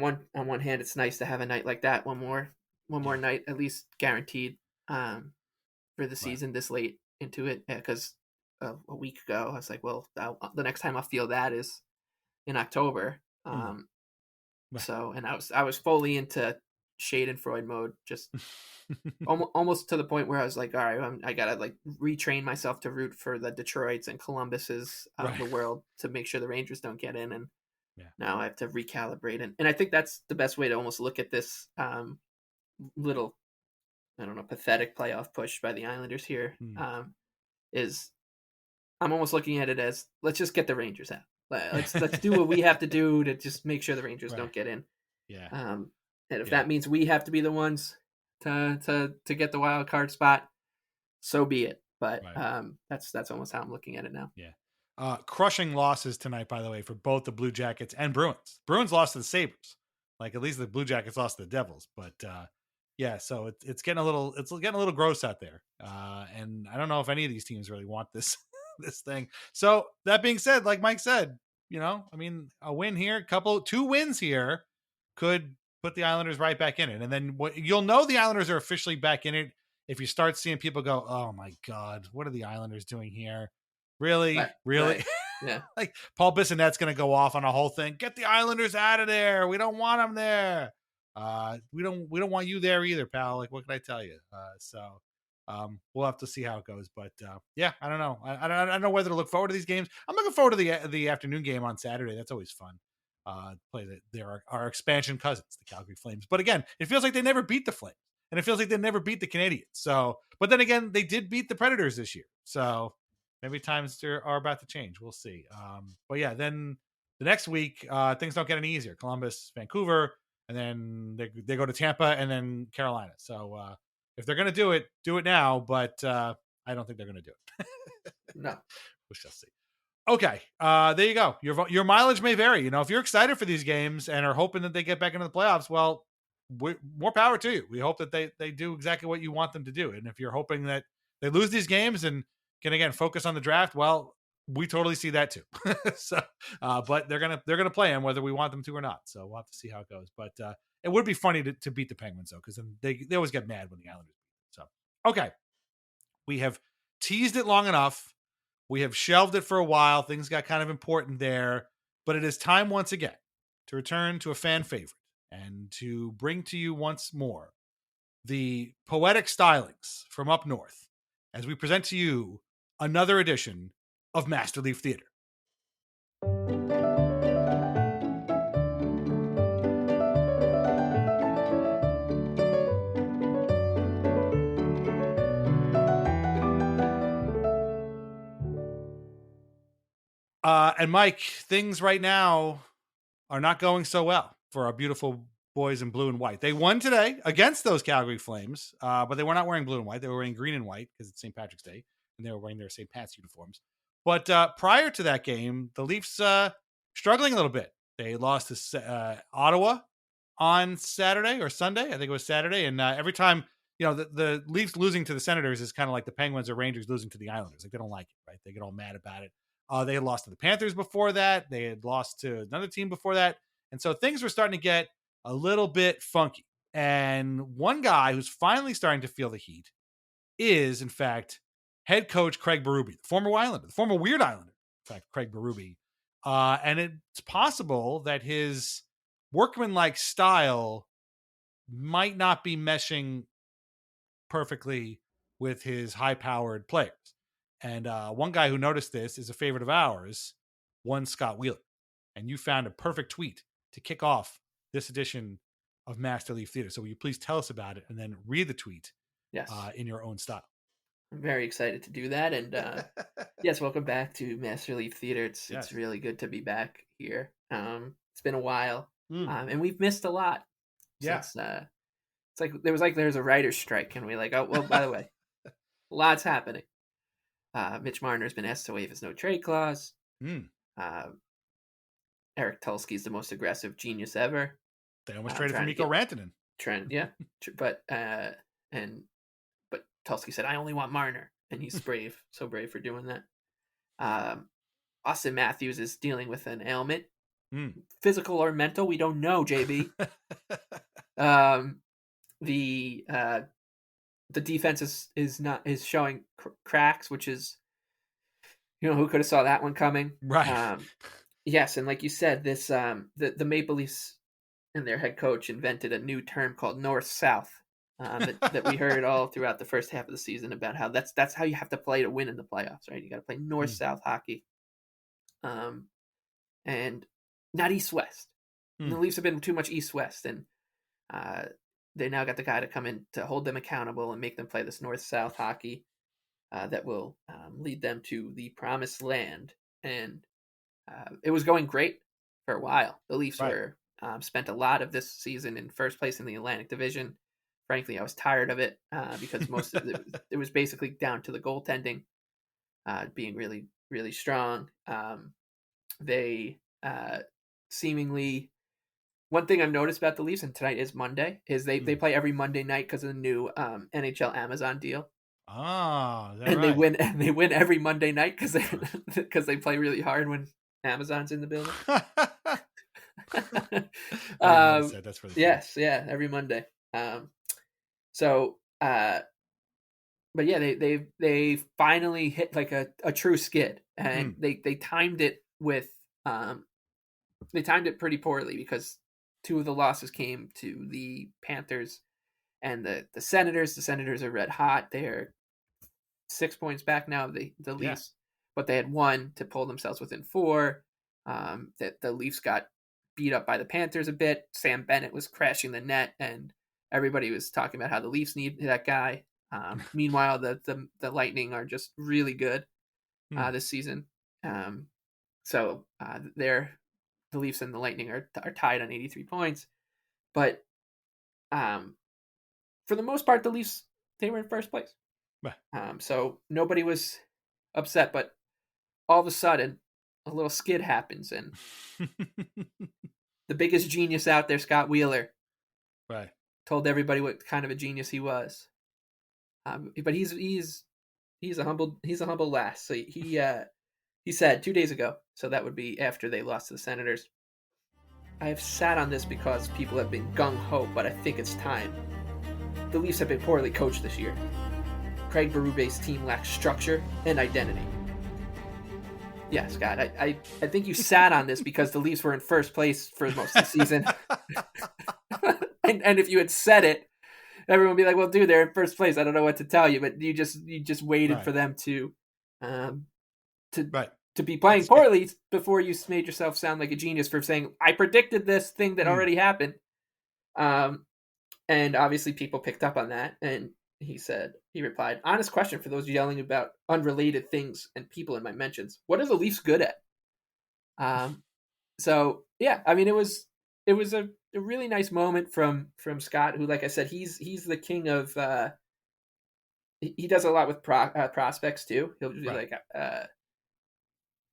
[SPEAKER 8] one hand, it's nice to have a night like that. One more night at least guaranteed. For the season this late into it, because a week ago I was like, well, the next time I'll feel that is in October. So, and I was fully into Schadenfreude mode, just almost to the point where I was like, all right, I gotta retrain myself to root for the Detroits and Columbuses of the world to make sure the Rangers don't get in, and now I have to recalibrate, and I think that's the best way to almost look at this little I don't know, pathetic playoff push by the Islanders here, is I'm almost looking at it as, let's just get the Rangers out. Let's do what we have to do to just make sure the Rangers don't get in.
[SPEAKER 7] Yeah.
[SPEAKER 8] And if that means we have to be the ones to get the wild card spot, so be it. But that's almost how I'm looking at it now.
[SPEAKER 7] Yeah. Crushing losses tonight, by the way, for both the Blue Jackets and Bruins. Bruins lost to the Sabres. Like, at least the Blue Jackets lost to the Devils. But so it's getting a little gross out there. And I don't know if any of these teams really want this thing. So that being said, like Mike said, I mean, a win here, 2 wins here could put the Islanders right back in it. And then you'll know the Islanders are officially back in it if you start seeing people go, oh my God, what are the Islanders doing here? Really? Really?
[SPEAKER 8] Right. Yeah.
[SPEAKER 7] Like Paul Bissonnette's going to go off on a whole thing. Get the Islanders out of there. We don't want them there. We don't want you there either, pal. Like, what can I tell you? So we'll have to see how it goes. But I don't know. I don't know whether to look forward to these games. I'm looking forward to the afternoon game on Saturday. That's always fun. Play our expansion cousins, the Calgary Flames. But again, it feels like they never beat the Flames, and it feels like they never beat the Canadiens. So, but then again, they did beat the Predators this year. So maybe times are about to change. We'll see. But yeah, then the next week, things don't get any easier. Columbus, Vancouver, and then they go to Tampa and then Carolina. So if they're going to do it now. But I don't think they're going to do it.
[SPEAKER 8] No.
[SPEAKER 7] We shall see. Okay, there you go. Your mileage may vary. If you're excited for these games and are hoping that they get back into the playoffs, well, more power to you. We hope that they do exactly what you want them to do. And if you're hoping that they lose these games and can again focus on the draft, well, we totally see that too. So, but they're gonna play them whether we want them to or not. So we'll have to see how it goes. But it would be funny to beat the Penguins though, because then they always get mad when the Islanders beat them. So okay, we have teased it long enough. We have shelved it for a while. Things got kind of important there, but it is time once again to return to a fan favorite and to bring to you once more the poetic stylings from up north as we present to you another edition of Master Leaf Theater. And Mike, things right now are not going so well for our beautiful boys in blue and white. They won today against those Calgary Flames, but they were not wearing blue and white. They were wearing green and white because it's St. Patrick's Day, and they were wearing their St. Pat's uniforms. But prior to that game, the Leafs struggling a little bit. They lost to Ottawa on Saturday or Sunday. I think it was Saturday. And every time, the Leafs losing to the Senators is kind of like the Penguins or Rangers losing to the Islanders. Like, they don't like it, right? They get all mad about it. They had lost to the Panthers before that. They had lost to another team before that. And so things were starting to get a little bit funky. And one guy who's finally starting to feel the heat is, in fact, head coach Craig Berube, the former Islander, the former Weird Islander, in fact, Craig Berube. And it's possible that his workmanlike style might not be meshing perfectly with his high-powered players. And one guy who noticed this is a favorite of ours, one Scott Wheeler. And you found a perfect tweet to kick off this edition of Master Leaf Theater. So will you please tell us about it and then read the tweet in your own style?
[SPEAKER 8] I'm very excited to do that. And yes, welcome back to Master Leaf Theater. It's really good to be back here. It's been a while, and we've missed a lot. Since, it's like there's a writer's strike, and we're like, oh well. By the way, lots happening. Mitch Marner has been asked to waive his no trade clause. Eric Tulsky's the most aggressive genius ever.
[SPEAKER 7] They almost traded for Mikko Rantanen.
[SPEAKER 8] But Tulsky said, I only want Marner. And he's brave, so brave for doing that. Austin Matthews is dealing with an ailment. Physical or mental, we don't know, JB. The defense is showing cracks, which is, who could have saw that one coming?
[SPEAKER 7] Right.
[SPEAKER 8] Yes, and like you said, this the Maple Leafs and their head coach invented a new term called North-South that we heard all throughout the first half of the season about how that's how you have to play to win in the playoffs, right? You got to play North-South hockey, and not East-West. The Leafs have been too much East-West, and they now got the guy to come in to hold them accountable and make them play this north-south hockey that will lead them to the promised land. And it was going great for a while. The Leafs were spent a lot of this season in first place in the Atlantic Division. Frankly, I was tired of it because most of it was basically down to the goaltending being really, really strong. They seemingly, one thing I've noticed about the Leafs, and tonight is Monday, is they play every Monday night because of the new NHL Amazon deal.
[SPEAKER 7] Oh,
[SPEAKER 8] and right? They win every Monday night because they play really hard when Amazon's in the building.
[SPEAKER 7] That's really
[SPEAKER 8] yes, yeah, every Monday. But yeah, they finally hit like a true skid, and they timed it with they timed it pretty poorly because two of the losses came to the Panthers and the Senators. The Senators are red hot. They're 6 points back now of the Leafs, but they had won to pull themselves within 4. That the Leafs got beat up by the Panthers a bit. Sam Bennett was crashing the net, and everybody was talking about how the Leafs need that guy. Meanwhile, the Lightning are just really good this season. So the Leafs and the Lightning are tied on 83 points. But for the most part, the Leafs, they were in first place. So nobody was upset, but all of a sudden, a little skid happens, and the biggest genius out there, Scott Wheeler, told everybody what kind of a genius he was. But he's a humble lass. So he said 2 days ago, so that would be after they lost to the Senators, "I have sat on this because people have been gung-ho, but I think it's time. The Leafs have been poorly coached this year. Craig Berube's team lacks structure and identity." Yeah, Scott, I think you sat on this because the Leafs were in first place for most of the season. and if you had said it, everyone would be like, "Well, dude, they're in first place. I don't know what to tell you." But you just waited for them to be playing poorly before you made yourself sound like a genius for saying, "I predicted this thing that already happened." And obviously people picked up on that, and he replied, "Honest question for those yelling about unrelated things and people in my mentions. What are the Leafs good at?" So yeah, I mean, it was a really nice moment from Scott, who, like I said, he's the king of. He does a lot with prospects too. He'll be like, "I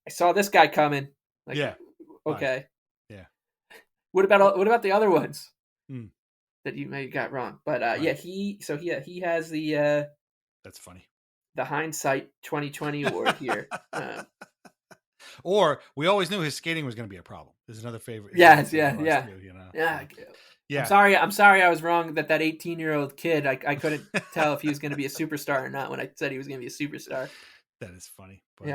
[SPEAKER 8] saw this guy coming." Like, okay, What about the other ones that you may got wrong? But he has the
[SPEAKER 7] that's funny,
[SPEAKER 8] the hindsight 2020 award here.
[SPEAKER 7] Or we always knew his skating was going to be a problem. There's another favorite.
[SPEAKER 8] Yes,
[SPEAKER 7] too, you know?
[SPEAKER 8] Yeah. I'm sorry I was wrong that 18-year-old kid, I couldn't tell if he was going to be a superstar or not when I said he was going to be a superstar.
[SPEAKER 7] That is funny. But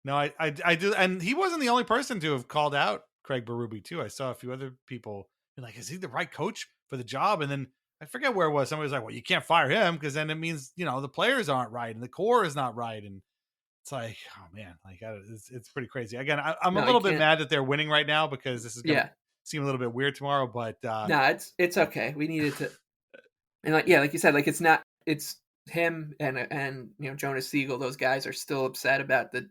[SPEAKER 7] no, I do. And he wasn't the only person to have called out Craig Berube too. I saw a few other people be like, "Is he the right coach for the job?" And then I forget where it was. Somebody was like, "Well, you can't fire him because then it means, the players aren't right and the core is not right." And it's like, oh man, like it's pretty crazy. Again, I'm a little bit mad that they're winning right now because this is going to seem a little bit weird tomorrow. But
[SPEAKER 8] no, it's okay. We needed to, and like you said, like it's him and Jonas Siegel. Those guys are still upset about the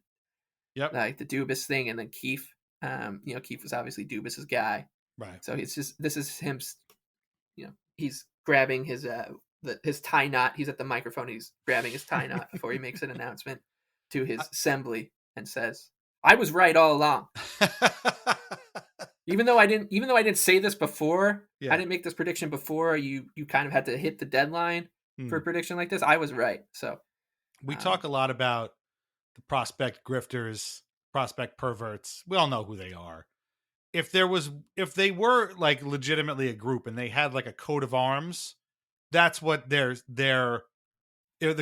[SPEAKER 8] Dubas thing, and then Keefe. Keefe was obviously Dubas's guy,
[SPEAKER 7] right?
[SPEAKER 8] So this is him. He's grabbing his tie knot. He's at the microphone. He's grabbing his tie knot before he makes an announcement to his assembly and says, "I was right all along." Even though I didn't say this before, I didn't make this prediction before. You kind of had to hit the deadline for a prediction like this. I was right. So
[SPEAKER 7] we talk a lot about the prospect grifters, prospect perverts. We all know who they are. If they were like legitimately a group and they had like a coat of arms, that's what the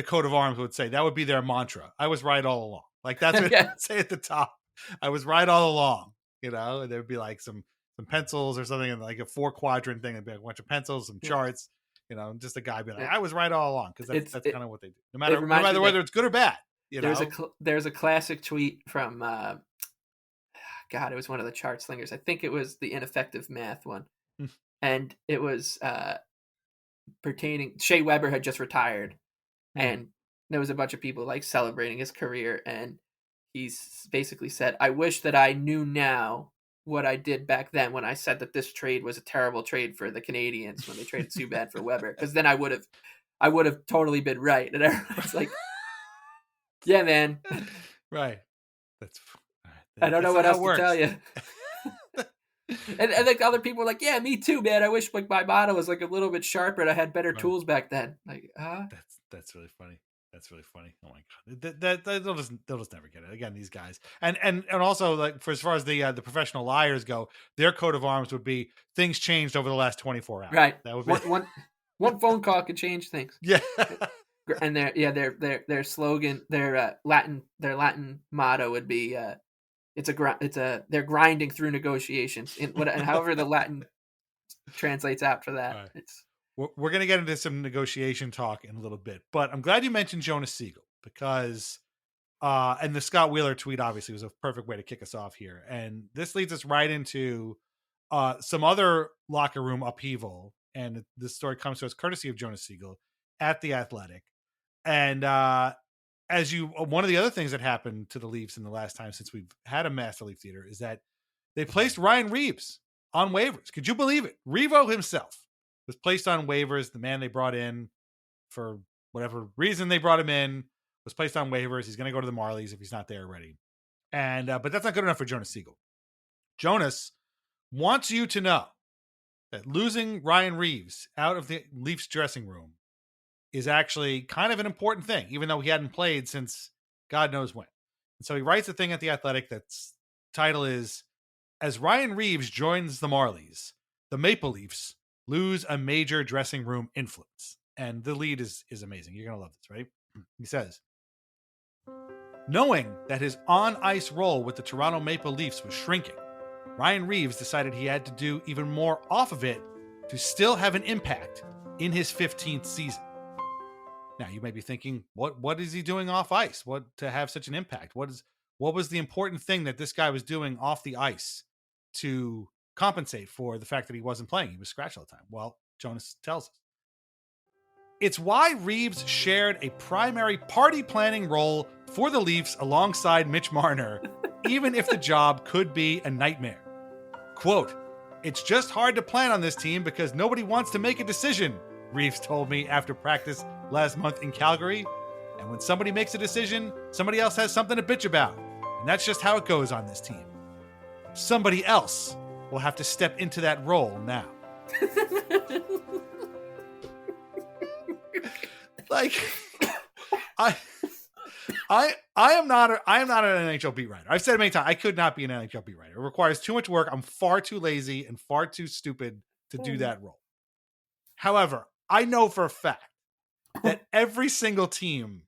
[SPEAKER 7] coat of arms would say. That would be their mantra. "I was right all along." Like that's what they'd say at the top. "I was right all along." And there'd be like some pencils or something, and like a 4-quadrant thing. There'd be like a bunch of pencils, some charts, just a guy being like, "I was right all along," because that's kind of what they do. No matter whether it's good or bad.
[SPEAKER 8] There's a classic tweet from God, it was one of the chart slingers. I think it was the ineffective math one. And it was pertaining. Shea Weber had just retired, and there was a bunch of people like celebrating his career, and he's basically said, "I wish that I knew now what I did back then when I said that this trade was a terrible trade for the Canadians when they traded Subban for Weber, because then I would have totally been right." And everyone's like, "Yeah, man."
[SPEAKER 7] Right.
[SPEAKER 8] I don't know what else to tell you. and like other people were like, "Yeah, me too, man. I wish like my bottle was like a little bit sharper and I had better tools back then." Like,
[SPEAKER 7] That's really funny. That's really funny. Oh my god, they'll just never get it. Again, these guys, and also like for as far as the professional liars go, their coat of arms would be things changed over the last 24 hours.
[SPEAKER 8] Right.
[SPEAKER 7] That would be
[SPEAKER 8] one phone call can change things.
[SPEAKER 7] Yeah.
[SPEAKER 8] And their slogan, their Latin motto would be they're grinding through negotiations. And however the Latin translates after that.
[SPEAKER 7] Right.
[SPEAKER 8] It's
[SPEAKER 7] We're going to get into some negotiation talk in a little bit, but I'm glad you mentioned Jonas Siegel because, and the Scott Wheeler tweet obviously was a perfect way to kick us off here. And this leads us right into some other locker room upheaval. And this story comes to us courtesy of Jonas Siegel at The Athletic. And one of the other things that happened to the Leafs in the last time since we've had a Master Leaf Theater is that they placed Ryan Reeves on waivers. Could you believe it? Revo himself was placed on waivers. The man they brought in for whatever reason they brought him in was placed on waivers. He's going to go to the Marlies if he's not there already. And but that's not good enough for Jonas Siegel. Jonas wants you to know that losing Ryan Reeves out of the Leafs dressing room is actually kind of an important thing, even though he hadn't played since God knows when. And so he writes a thing at The Athletic that's title is, "As Ryan Reeves joins the Marlies, the Maple Leafs lose a major dressing room influence." And the lead is amazing. You're going to love this, right? He says, "Knowing that his on-ice role with the Toronto Maple Leafs was shrinking, Ryan Reeves decided he had to do even more off of it to still have an impact in his 15th season." Now, you may be thinking, what is he doing off ice? What to have such an impact? What was the important thing that this guy was doing off the ice to compensate for the fact that he wasn't playing? He was scratched all the time. Well, Jonas tells us. "It's why Reeves shared a primary party planning role for the Leafs alongside Mitch Marner, even if the job could be a nightmare. Quote, it's just hard to plan on this team because nobody wants to make a decision," Reeves told me after practice last month in Calgary. "And when somebody makes a decision, somebody else has something to bitch about. And that's just how it goes on this team. Somebody else will have to step into that role now." Like, I am not an NHL beat writer. I've said it many times. I could not be an NHL beat writer. It requires too much work. I'm far too lazy and far too stupid to do that role. However, I know for a fact that every single team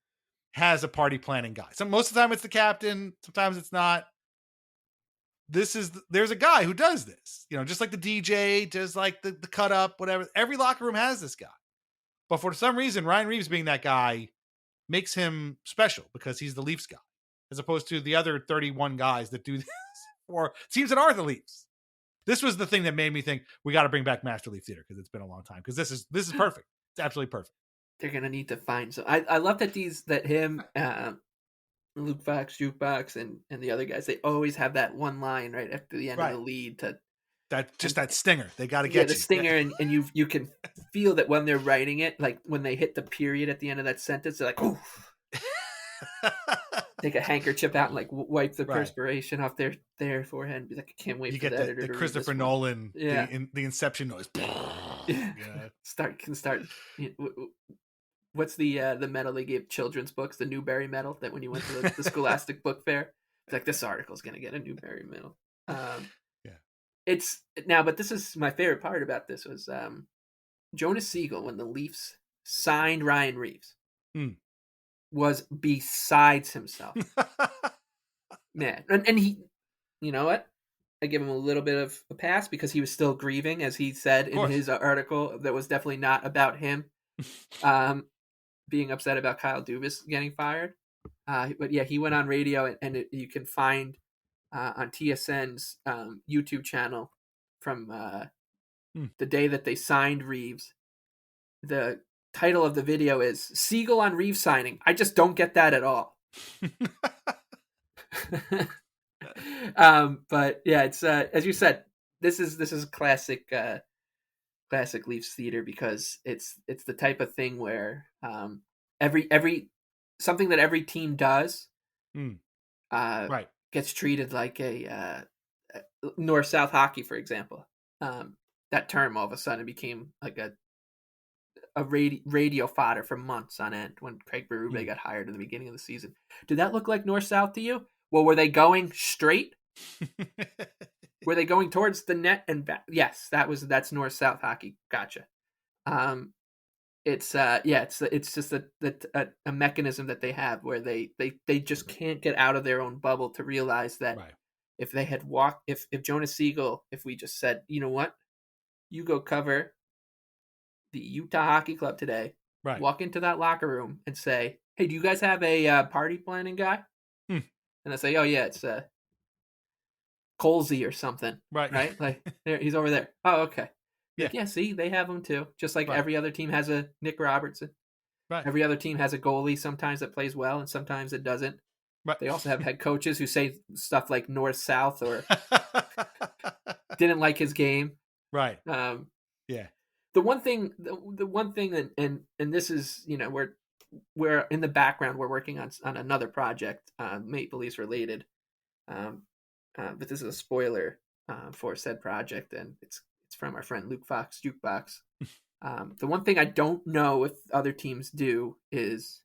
[SPEAKER 7] has a party planning guy. So most of the time it's the captain. Sometimes it's not. There's a guy who does this, just like the DJ, just like the cut up, whatever. Every locker room has this guy. But for some reason, Ryan Reeves being that guy makes him special because he's the Leafs guy, as opposed to the other 31 guys that do this for teams that are the Leafs. This was the thing that made me think we got to bring back Master Leaf Theater because it's been a long time. Because this is perfect. It's absolutely perfect.
[SPEAKER 8] They're gonna need to find some. I love that him, Luke Fox, Jukebox, and the other guys, they always have that one line right after the end of the lead that
[SPEAKER 7] stinger. They got to get
[SPEAKER 8] the stinger, and you can feel that when they're writing it, like when they hit the period at the end of that sentence, they're like, "Ooh." Take a handkerchief out and like wipe the perspiration off their forehead and be like, "I can't wait for the editor to
[SPEAKER 7] Christopher Nolan, the Inception noise."
[SPEAKER 8] Yeah. Start. What's the medal they gave children's books? The Newbery Medal that when you went to the Scholastic Book Fair, it's like this article's gonna get a Newbery Medal. But this is my favorite part about this was Jonas Siegel when the Leafs signed Ryan Reeves was besides himself. Man, and he, you know what? I give him a little bit of a pass because he was still grieving, as he said in his article. That was definitely not about him being upset about Kyle Dubas getting fired. But yeah, he went on radio, and you can find on TSN's YouTube channel from the day that they signed Reeves the title of the video is Siegel on Reeves signing. I just don't get that at all. But yeah, it's as you said, this is classic Leafs theater, because it's the type of thing where every something that every team does gets treated like a north-south hockey, for example. That term all of a sudden became like a radio fodder for months on end when Craig Berube got hired in the beginning of the season. Did that look like north-south to you? Well, were they going straight? Were they going towards the net and back? Yes, that's north-south hockey. Gotcha. It's just a mechanism that they have where they just can't get out of their own bubble to realize that if they had if Jonas Siegel, if we just said, you know what, you go cover the Utah Hockey Club today, walk into that locker room and say, hey, do you guys have a party planning guy? And I say, oh yeah, it's Colsey or something, right? Like there, he's over there. Oh, okay. Yeah, see, they have them too. Just like every other team has a Nick Robertson. Every other team has a goalie sometimes that plays well and sometimes it doesn't. They also have head coaches who say stuff like north-south or didn't like his game. The one thing, and this is, we're in the background, we're working on another project, Maple Leafs related. But this is a spoiler for said project, and it's from our friend Luke Fox Jukebox. The one thing I don't know if other teams do is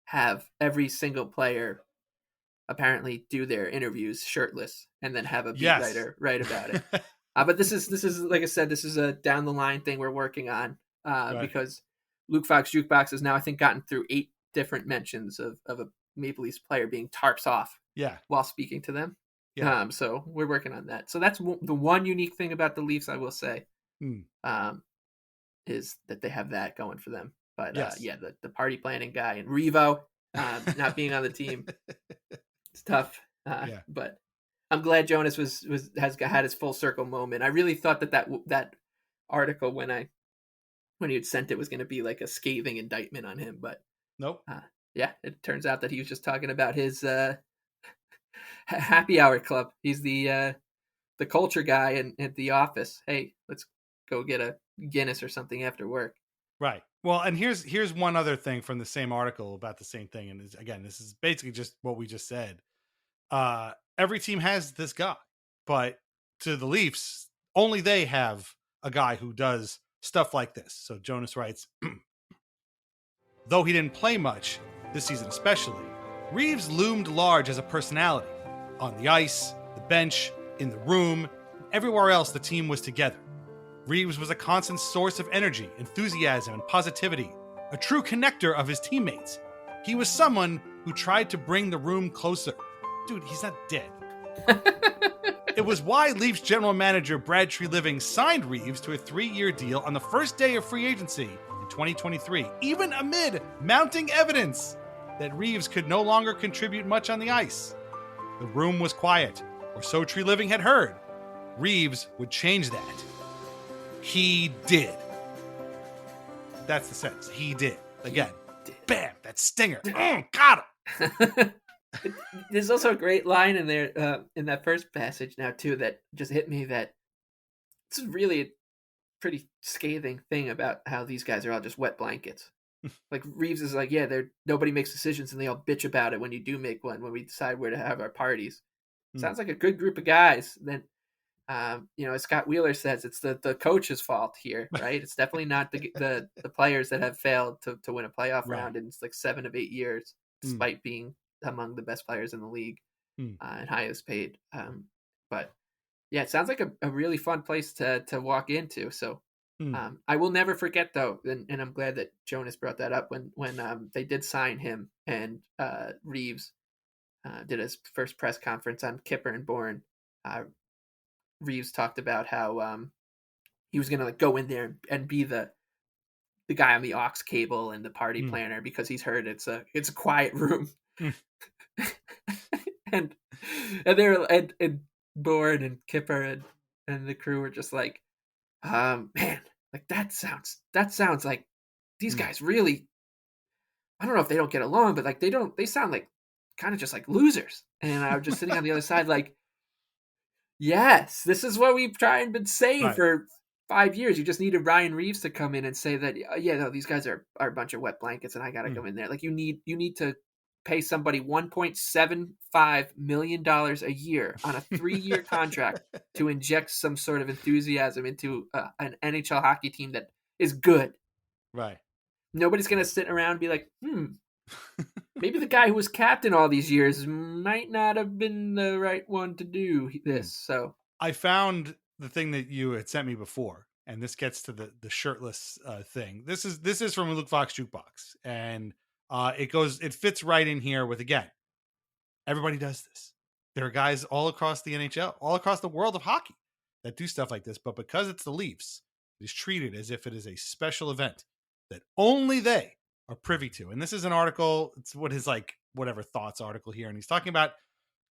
[SPEAKER 8] have every single player apparently do their interviews shirtless and then have a beat writer write about it. But this is like I said, this is a down the line thing we're working on because Luke Fox Jukebox has now, I think, gotten through 8 different mentions of a Maple Leafs player being tarps off while speaking to them. So we're working on that. So that's the one unique thing about the Leafs, I will say, is that they have that going for them. But the party planning guy and Revo not being on the team, it's tough. But I'm glad Jonas has had his full circle moment. I really thought that article when he had sent it was going to be like a scathing indictment on him, but
[SPEAKER 7] nope.
[SPEAKER 8] It turns out that he was just talking about his happy hour club. He's the culture guy at the office. Hey, let's go get a Guinness or something after work.
[SPEAKER 7] Right. Well, and here's one other thing from the same article about the same thing. And again, this is basically just what we just said. Every team has this guy, but to the Leafs, only they have a guy who does stuff like this. So Jonas writes, though he didn't play much this season especially, Reeves loomed large as a personality on the ice, the bench, in the room, everywhere else the team was together. Reeves was a constant source of energy, enthusiasm, and positivity, a true connector of his teammates. He was someone who tried to bring the room closer. Dude, he's not dead. It was why Leafs general manager Brad Treliving signed Reeves to a 3-year deal on the first day of free agency in 2023, even amid mounting evidence that Reeves could no longer contribute much on the ice. The room was quiet, or so Treliving had heard. Reeves would change that. He did. That's the sentence. He did. Again, bam, that stinger. Got him.
[SPEAKER 8] There's also a great line in there, in that first passage now too, that just hit me, that this is really a pretty scathing thing about how these guys are all just wet blankets. Like Reeves is like, nobody makes decisions and they all bitch about it when you do make one, when we decide where to have our parties. Sounds like a good group of guys. Then, as Scott Wheeler says, it's the coach's fault here, right? It's definitely not the players that have failed to win a playoff round in like 7 of 8 years, despite being among the best players in the league and highest paid. But yeah, it sounds like a really fun place to walk into. So I will never forget though, and I'm glad that Jonas brought that up when they did sign him and Reeves did his first press conference on Kipper and Bourne. Reeves talked about how he was going to go in there and be the guy on the aux cable and the party planner, because he's heard it's a quiet room. and Bourne and Kipper and the crew were just like, man, Like that sounds like these guys really, I don't know if they don't get along, but like they sound like kind of just like losers. And I'm just sitting on the other side like, yes, this is what we've tried and been saying for 5 years. You just needed Ryan Reeves to come in and say that, yeah, no, these guys are a bunch of wet blankets and I got to come in there. Like you need to pay somebody $1.75 million a year on a 3-year contract to inject some sort of enthusiasm into an NHL hockey team that is good.
[SPEAKER 7] Right.
[SPEAKER 8] Nobody's going to sit around and be like, maybe the guy who was captain all these years might not have been the right one to do this. So
[SPEAKER 7] I found the thing that you had sent me before, and this gets to the shirtless thing. This is from Luke Fox Jukebox, and it fits right in here with, again, everybody does this. There are guys all across the NHL, all across the world of hockey that do stuff like this, but because it's the Leafs, it is treated as if it is a special event that only they are privy to. And this is an article, it's what his whatever thoughts article here, and he's talking about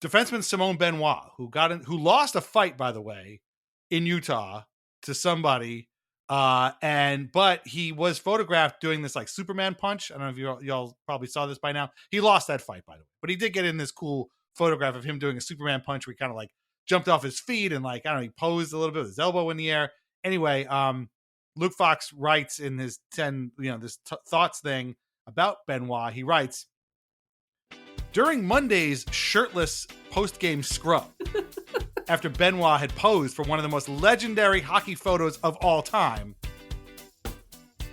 [SPEAKER 7] defenseman Simone Benoit, who lost a fight, by the way, in Utah to somebody, but he was photographed doing this like Superman punch. I don't know if y'all probably saw this by now. He lost that fight, by the way, but he did get in this cool photograph of him doing a Superman punch where he kind of like jumped off his feet and like, I don't know, he posed a little bit with his elbow in the air. Anyway, Luke Fox writes in his thoughts thing about Benoit. He writes, during Monday's shirtless post-game scrub, after Benoit had posed for one of the most legendary hockey photos of all time,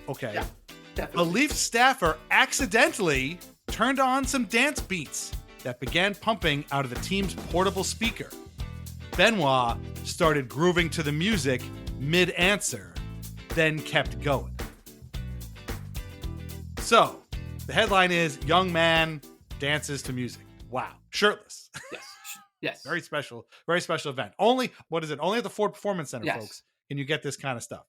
[SPEAKER 7] a Leaf staffer accidentally turned on some dance beats that began pumping out of the team's portable speaker. Benoit started grooving to the music mid-answer, then kept going. So, the headline is, young man dances to music. Wow. Shirtless.
[SPEAKER 8] Yes.
[SPEAKER 7] Very special event. Only at the Ford Performance Center,
[SPEAKER 8] yes,
[SPEAKER 7] folks, can you get this kind of stuff.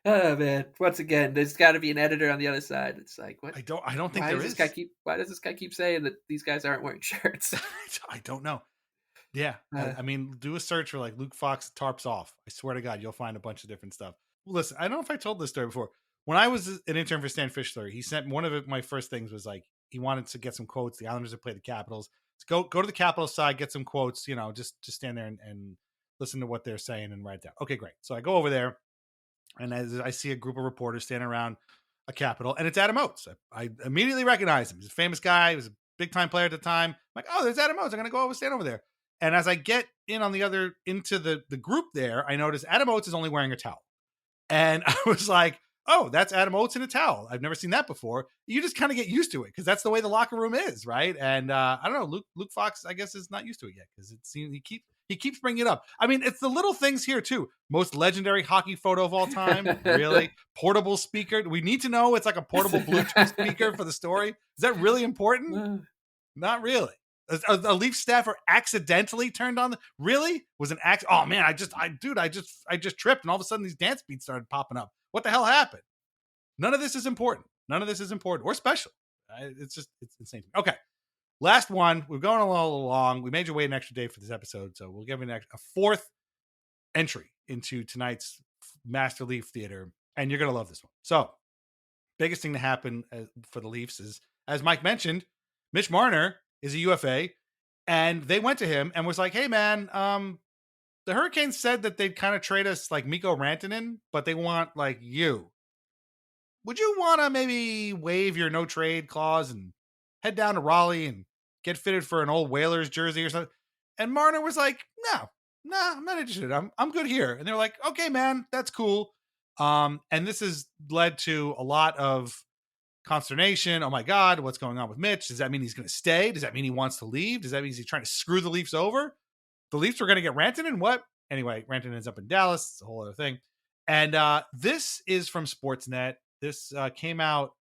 [SPEAKER 8] Oh man. Once again, there's got to be an editor on the other side. It's like, what?
[SPEAKER 7] I don't think there is.
[SPEAKER 8] Why does this guy keep saying that these guys aren't wearing shirts?
[SPEAKER 7] I don't know. Yeah. I mean, do a search for like Luke Fox tarps off. I swear to God, you'll find a bunch of different stuff. Listen, I don't know if I told this story before. When I was an intern for Stan Fischler, he sent my first things was like, he wanted to get some quotes. The Islanders have played the Capitals. Go to the Capitals side, get some quotes, just stand there and listen to what they're saying and write it down. Okay, great. So I go over there, and as I see a group of reporters standing around a Capital, and it's Adam Oates. I immediately recognize him. He's a famous guy. He was a big-time player at the time. I'm like, oh, there's Adam Oates. I'm going to go stand over there. And as I get into the group there, I notice Adam Oates is only wearing a towel. And I was like, oh, that's Adam Oates in a towel. I've never seen that before. You just kind of get used to it because that's the way the locker room is, right? And I don't know, Luke Fox, I guess, is not used to it yet because it seems he keeps bringing it up. I mean, it's the little things here too. Most legendary hockey photo of all time, really? Portable speaker. We need to know it's like a portable Bluetooth speaker for the story. Is that really important? Not really. A Leaf staffer accidentally turned on really was an accident. Oh man, I just tripped and all of a sudden these dance beats started popping up. What the hell happened? None of this is important. Or special. It's insane. Okay. Last one. We're going a little long. We made you wait an extra day for this episode, so we'll give you a fourth entry into tonight's Master Leaf Theater, and you're going to love this one. So, biggest thing to happen for the Leafs is, as Mike mentioned, Mitch Marner is a UFA, and they went to him and was like, hey, man, the Hurricanes said that they'd kind of trade us like Mikko Rantanen, but they want like you. Would you want to maybe waive your no trade clause and head down to Raleigh and get fitted for an old Whalers jersey or something? And Marner was like, no, I'm not interested. I'm good here. And they're like, okay, man, that's cool. And this has led to a lot of consternation. Oh my God, what's going on with Mitch? Does that mean he's going to stay? Does that mean he wants to leave? Does that mean he's trying to screw the Leafs over? The Leafs were going to get Rantanen. What? Anyway, Rantanen ends up in Dallas. It's a whole other thing. And this is from Sportsnet. This came out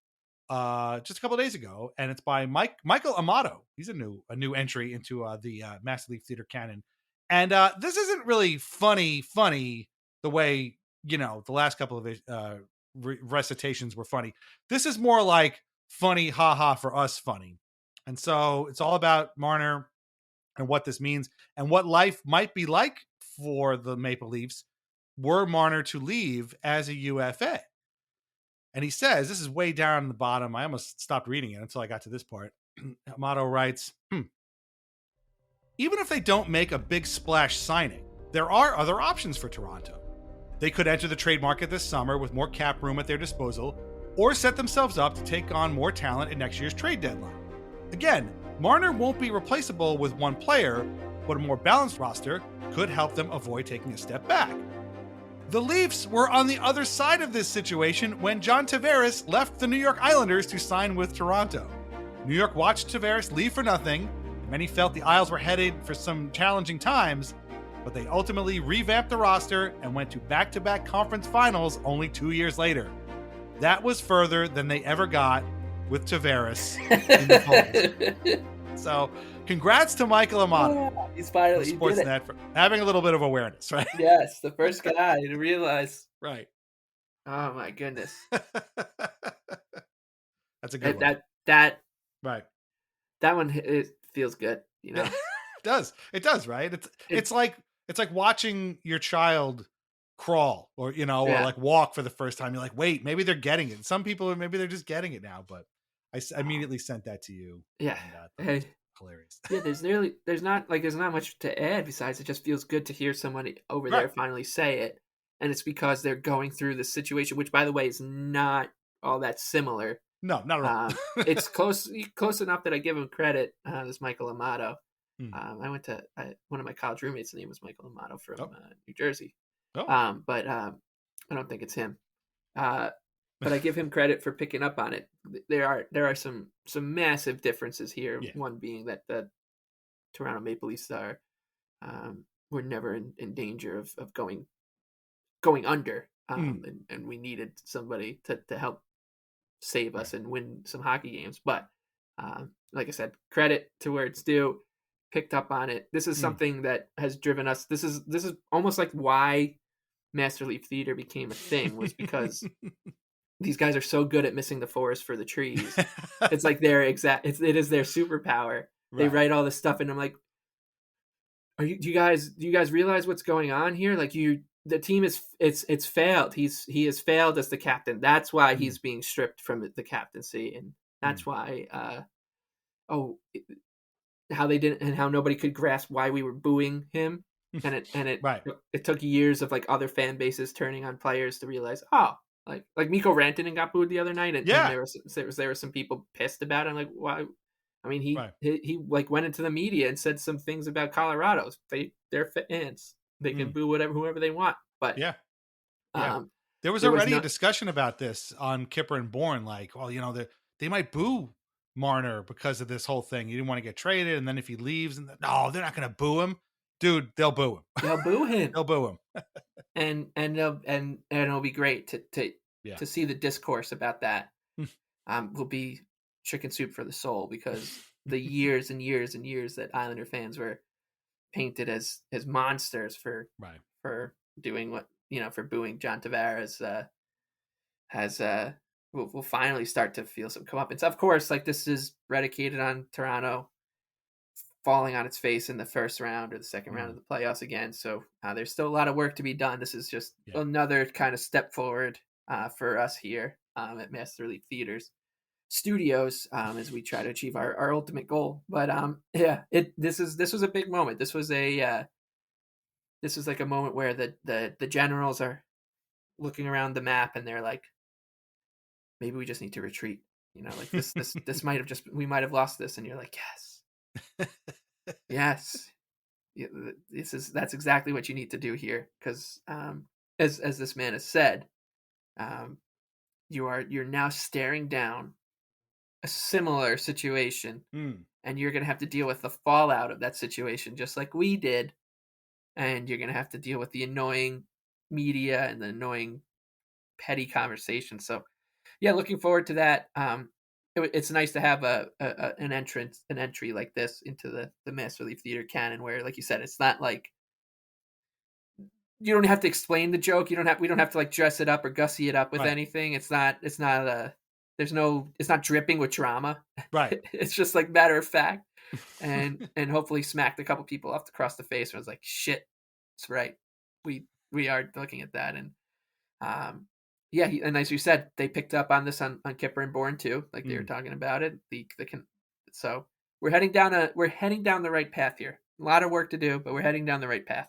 [SPEAKER 7] just a couple of days ago, and it's by Michael Amato. He's a new entry into the Master Leaf Theater canon. And this isn't really funny the way, the last couple of recitations were funny. This is more like funny, haha, for us funny. And so it's all about Marner and what this means and what life might be like for the Maple Leafs were Marner to leave as a UFA. And he says, this is way down in the bottom. I almost stopped reading it until I got to this part. Amato writes, even if they don't make a big splash signing, there are other options for Toronto. They could enter the trade market this summer with more cap room at their disposal, or set themselves up to take on more talent in next year's trade deadline. Again, Marner won't be replaceable with one player, but a more balanced roster could help them avoid taking a step back. The Leafs were on the other side of this situation when John Tavares left the New York Islanders to sign with Toronto. New York watched Tavares leave for nothing. Many felt the Isles were headed for some challenging times, but they ultimately revamped the roster and went to back-to-back conference finals only 2 years later. That was further than they ever got with Tavares in the polls. So, congrats to Michael Amato.
[SPEAKER 8] He's finally he did
[SPEAKER 7] Sportsnet for having a little bit of awareness, right?
[SPEAKER 8] Yes, the first guy to realize.
[SPEAKER 7] Right.
[SPEAKER 8] Oh my goodness.
[SPEAKER 7] That's a good one.
[SPEAKER 8] That
[SPEAKER 7] right.
[SPEAKER 8] That one it feels good, you know.
[SPEAKER 7] It does, right? It's like watching your child crawl or or like walk for the first time. You're like, wait, maybe they're getting it. Some people maybe they're just getting it now, but I immediately sent that to you.
[SPEAKER 8] Yeah.
[SPEAKER 7] And, hilarious.
[SPEAKER 8] Yeah, there's not much to add besides it just feels good to hear somebody over there finally say it. And it's because they're going through this situation, which by the way is not all that similar.
[SPEAKER 7] No, not at all.
[SPEAKER 8] It's close enough that I give him credit. This Michael Amato. I went to one of my college roommates' name was Michael Amato from New Jersey. But I don't think it's him. But I give him credit for picking up on it. There are some massive differences here. Yeah. One being that the Toronto Maple Leafs were never in danger of going under, and we needed somebody to help save us and win some hockey games. But like I said, credit to where it's due. Picked up on it. This is something that has driven us. This is almost like why Master Leaf Theater became a thing, was because these guys are so good at missing the forest for the trees. It's like it is their superpower. Right. They write all this stuff, and I'm like, do you guys realize what's going on here? Like the team it's failed. He has failed as the captain. That's why he's being stripped from the captaincy, and that's why how they didn't, and how nobody could grasp why we were booing him. And it took years of like other fan bases turning on players to realize, like Mikko Rantanen got booed the other night, and there were some people pissed about it. I'm like, why? I mean, he like went into the media and said some things about Colorado's. They're fans. They can boo whoever they want. But
[SPEAKER 7] there was already a discussion about this on Kipper and Bourne. Like, well, they might boo Marner because of this whole thing. He didn't want to get traded, and then if he leaves, they're not going to boo him. Dude, they'll boo him.
[SPEAKER 8] They'll boo him.
[SPEAKER 7] They'll boo him.
[SPEAKER 8] and it'll be great to see the discourse about that. Will be chicken soup for the soul, because the years and years and years that Islander fans were painted as monsters for doing what for booing John Tavares we'll finally start to feel some comeuppance. Of course, like this is predicated on Toronto falling on its face in the first round or the second round of the playoffs again. So there's still a lot of work to be done. This is just another kind of step forward for us here at Master League Theaters Studios as we try to achieve our ultimate goal. But this was a big moment. This was like a moment where the generals are looking around the map and they're like, maybe we just need to retreat. Like this might have we might have lost this. And you're like, yes. That's exactly what you need to do here. Because as this man has said, you're now staring down a similar situation, and you're going to have to deal with the fallout of that situation, just like we did. And you're going to have to deal with the annoying media and the annoying petty conversation. So looking forward to that. It's nice to have an entry like this into the Master Leaf Theater canon, where, like you said, it's not like you don't have to explain the joke. We don't have to like dress it up or gussy it up with anything. It's not dripping with drama.
[SPEAKER 7] Right.
[SPEAKER 8] It's just like matter of fact, and hopefully smacked a couple people across the face. And I was like, shit, that's right. we are looking at that. And and as you said, they picked up on this on Kipper and Bourne too, like they were talking about it. So we're heading down the right path here. A lot of work to do, but we're heading down the right path.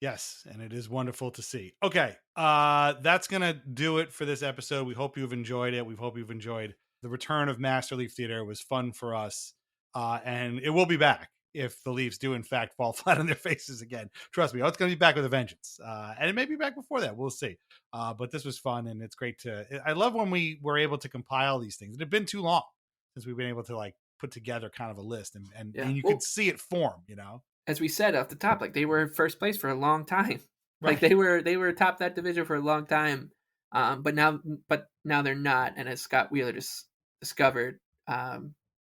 [SPEAKER 7] Yes, and it is wonderful to see. Okay, that's gonna do it for this episode. We hope you've enjoyed it. We hope you've enjoyed the return of Master Leaf Theater. It was fun for us, and it will be back if the Leafs do in fact fall flat on their faces again. Trust me, it's gonna be back with a vengeance, and it may be back before that. We'll see. But this was fun, and it's great I love when we were able to compile these things. It had been too long since we've been able to like put together kind of a list, and you could see it form.
[SPEAKER 8] As we said off the top, like they were first place for a long time. Right. Like they were top that division for a long time. But now they're not. And as Scott Wheeler just discovered,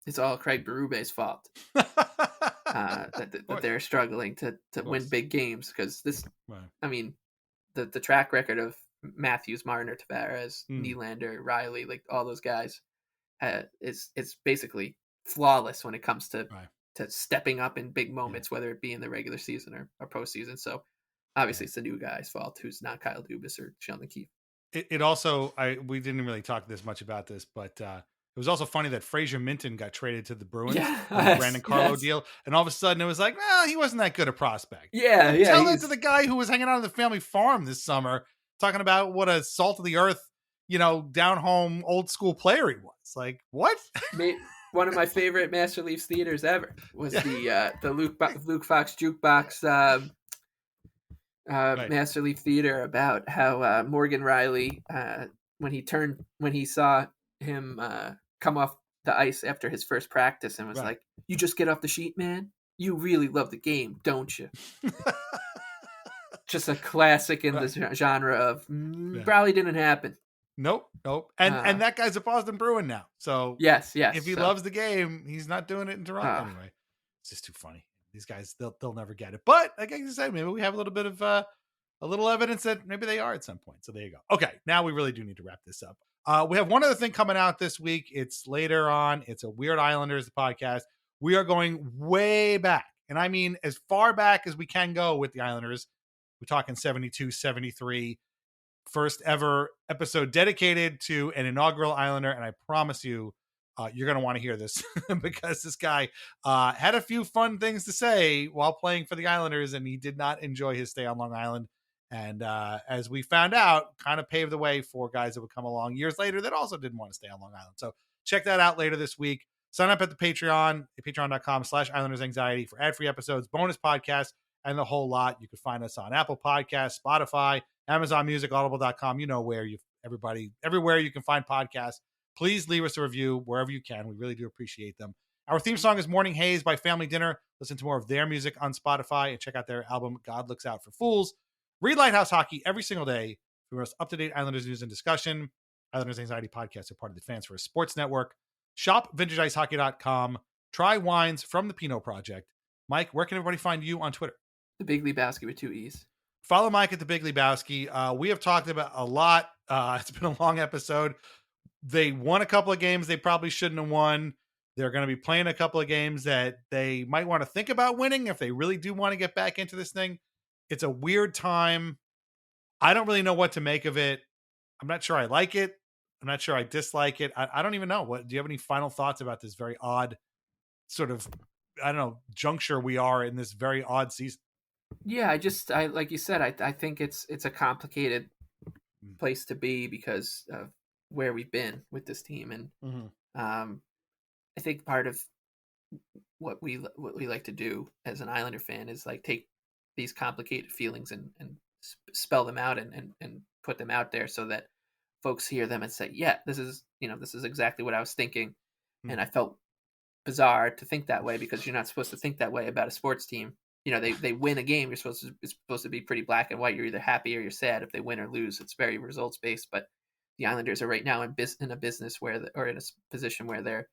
[SPEAKER 8] it's all Craig Berube's fault that they're struggling to win big games, because this. Right. I mean, the track record of Matthews, Marner, Tavares, Nylander, Riley, like all those guys, it's basically flawless when it comes to. Right. To stepping up in big moments, whether it be in the regular season or postseason. So obviously it's the new guy's fault, who's not Kyle Dubas or Sheldon Keefe.
[SPEAKER 7] It also, we didn't really talk this much about this, but it was also funny that Fraser Minton got traded to the Bruins, the Brandon Carlo deal, and all of a sudden it was like, well, he wasn't that good a prospect.
[SPEAKER 8] Yeah.
[SPEAKER 7] Tell that to the guy who was hanging out on the family farm this summer, talking about what a salt of the earth, down home old school player he was. Like, what?
[SPEAKER 8] One of my favorite Master Leafs theaters ever was the Luke Fox jukebox Master Leaf theater, about how Morgan Riley, when he saw him come off the ice after his first practice, and was like, "You just get off the sheet, man. You really love the game, don't you?" Just a classic in the genre of probably didn't happen.
[SPEAKER 7] Nope. And that guy's a Boston Bruin now. So
[SPEAKER 8] yes.
[SPEAKER 7] If he loves the game, he's not doing it in Toronto anyway. It's just too funny. These guys, they'll never get it. But like I said, maybe we have a little bit of a little evidence that maybe they are at some point. So there you go. Okay, now we really do need to wrap this up. We have one other thing coming out this week. It's later on. It's a Weird Islanders podcast. We are going way back. And I mean as far back as we can go with the Islanders. We're talking 72, 73. First ever episode dedicated to an inaugural Islander, and I promise you, you're going to want to hear this because this guy had a few fun things to say while playing for the Islanders, and he did not enjoy his stay on Long Island. And as we found out, kind of paved the way for guys that would come along years later that also didn't want to stay on Long Island. So check that out later this week. Sign up at the Patreon, at patreon.com/IslandersAnxiety for ad-free episodes, bonus podcasts, and the whole lot. You can find us on Apple Podcasts, Spotify, Amazon Music, Audible.com. You know where everywhere you can find podcasts. Please leave us a review wherever you can. We really do appreciate them. Our theme song is Morning Haze by Family Dinner. Listen to more of their music on Spotify and check out their album, God Looks Out for Fools. Read Lighthouse Hockey every single day for the most up-to-date Islanders news and discussion. Islanders Anxiety Podcast are part of the Fans First Sports Network. Shop VintageIceHockey.com. Try wines from the Pinot Project. Mike, where can everybody find you on Twitter?
[SPEAKER 8] The Big Lebowski with 2 E's.
[SPEAKER 7] Follow Mike at the Big Lebowski. We have talked about a lot. It's been a long episode. They won a couple of games they probably shouldn't have won. They're going to be playing a couple of games that they might want to think about winning if they really do want to get back into this thing. It's a weird time. I don't really know what to make of it. I'm not sure I like it. I'm not sure I dislike it. I don't even know. Do you have any final thoughts about this very odd sort of, juncture we are in this very odd season?
[SPEAKER 8] Yeah, I like you said, I think it's a complicated place to be because of where we've been with this team, and I think part of what we like to do as an Islander fan is like take these complicated feelings and spell them out and put them out there so that folks hear them and say, yeah, this is exactly what I was thinking, and I felt bizarre to think that way because you're not supposed to think that way about a sports team. They win a game. It's supposed to be pretty black and white. You're either happy or you're sad if they win or lose. It's very results based. But the Islanders are right now in a business or in a position where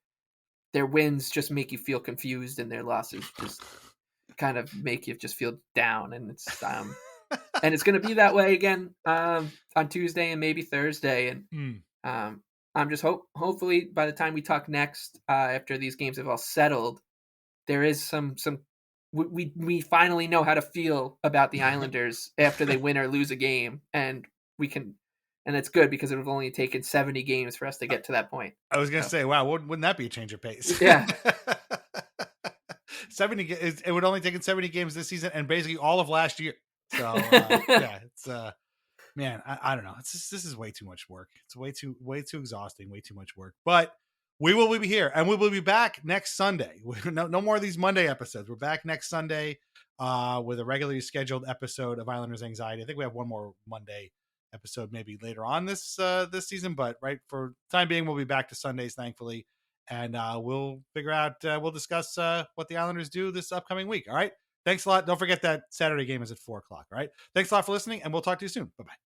[SPEAKER 8] their wins just make you feel confused, and their losses just kind of make you just feel down. And it's And it's going to be that way again on Tuesday and maybe Thursday. And I'm just hopefully by the time we talk next, after these games have all settled, there is some we finally know how to feel about the Islanders after they win or lose a game, and we can, and it's good because it would have only taken 70 games for us to get to that point.
[SPEAKER 7] I was going to say, wow, wouldn't that be a change of pace?
[SPEAKER 8] Yeah.
[SPEAKER 7] 70. It would only taken 70 games this season and basically all of last year. So yeah, it's man, I don't know. This is way too much work. It's way too exhausting, way too much work. But we will be here, and we will be back next Sunday. No more of these Monday episodes. We're back next Sunday with a regularly scheduled episode of Islanders Anxiety. I think we have one more Monday episode maybe later on this season, but right for the time being, we'll be back to Sundays, thankfully, and we'll figure out. We'll discuss what the Islanders do this upcoming week. All right. Thanks a lot. Don't forget that Saturday game is at 4:00. All right. Thanks a lot for listening, and we'll talk to you soon. Bye-bye.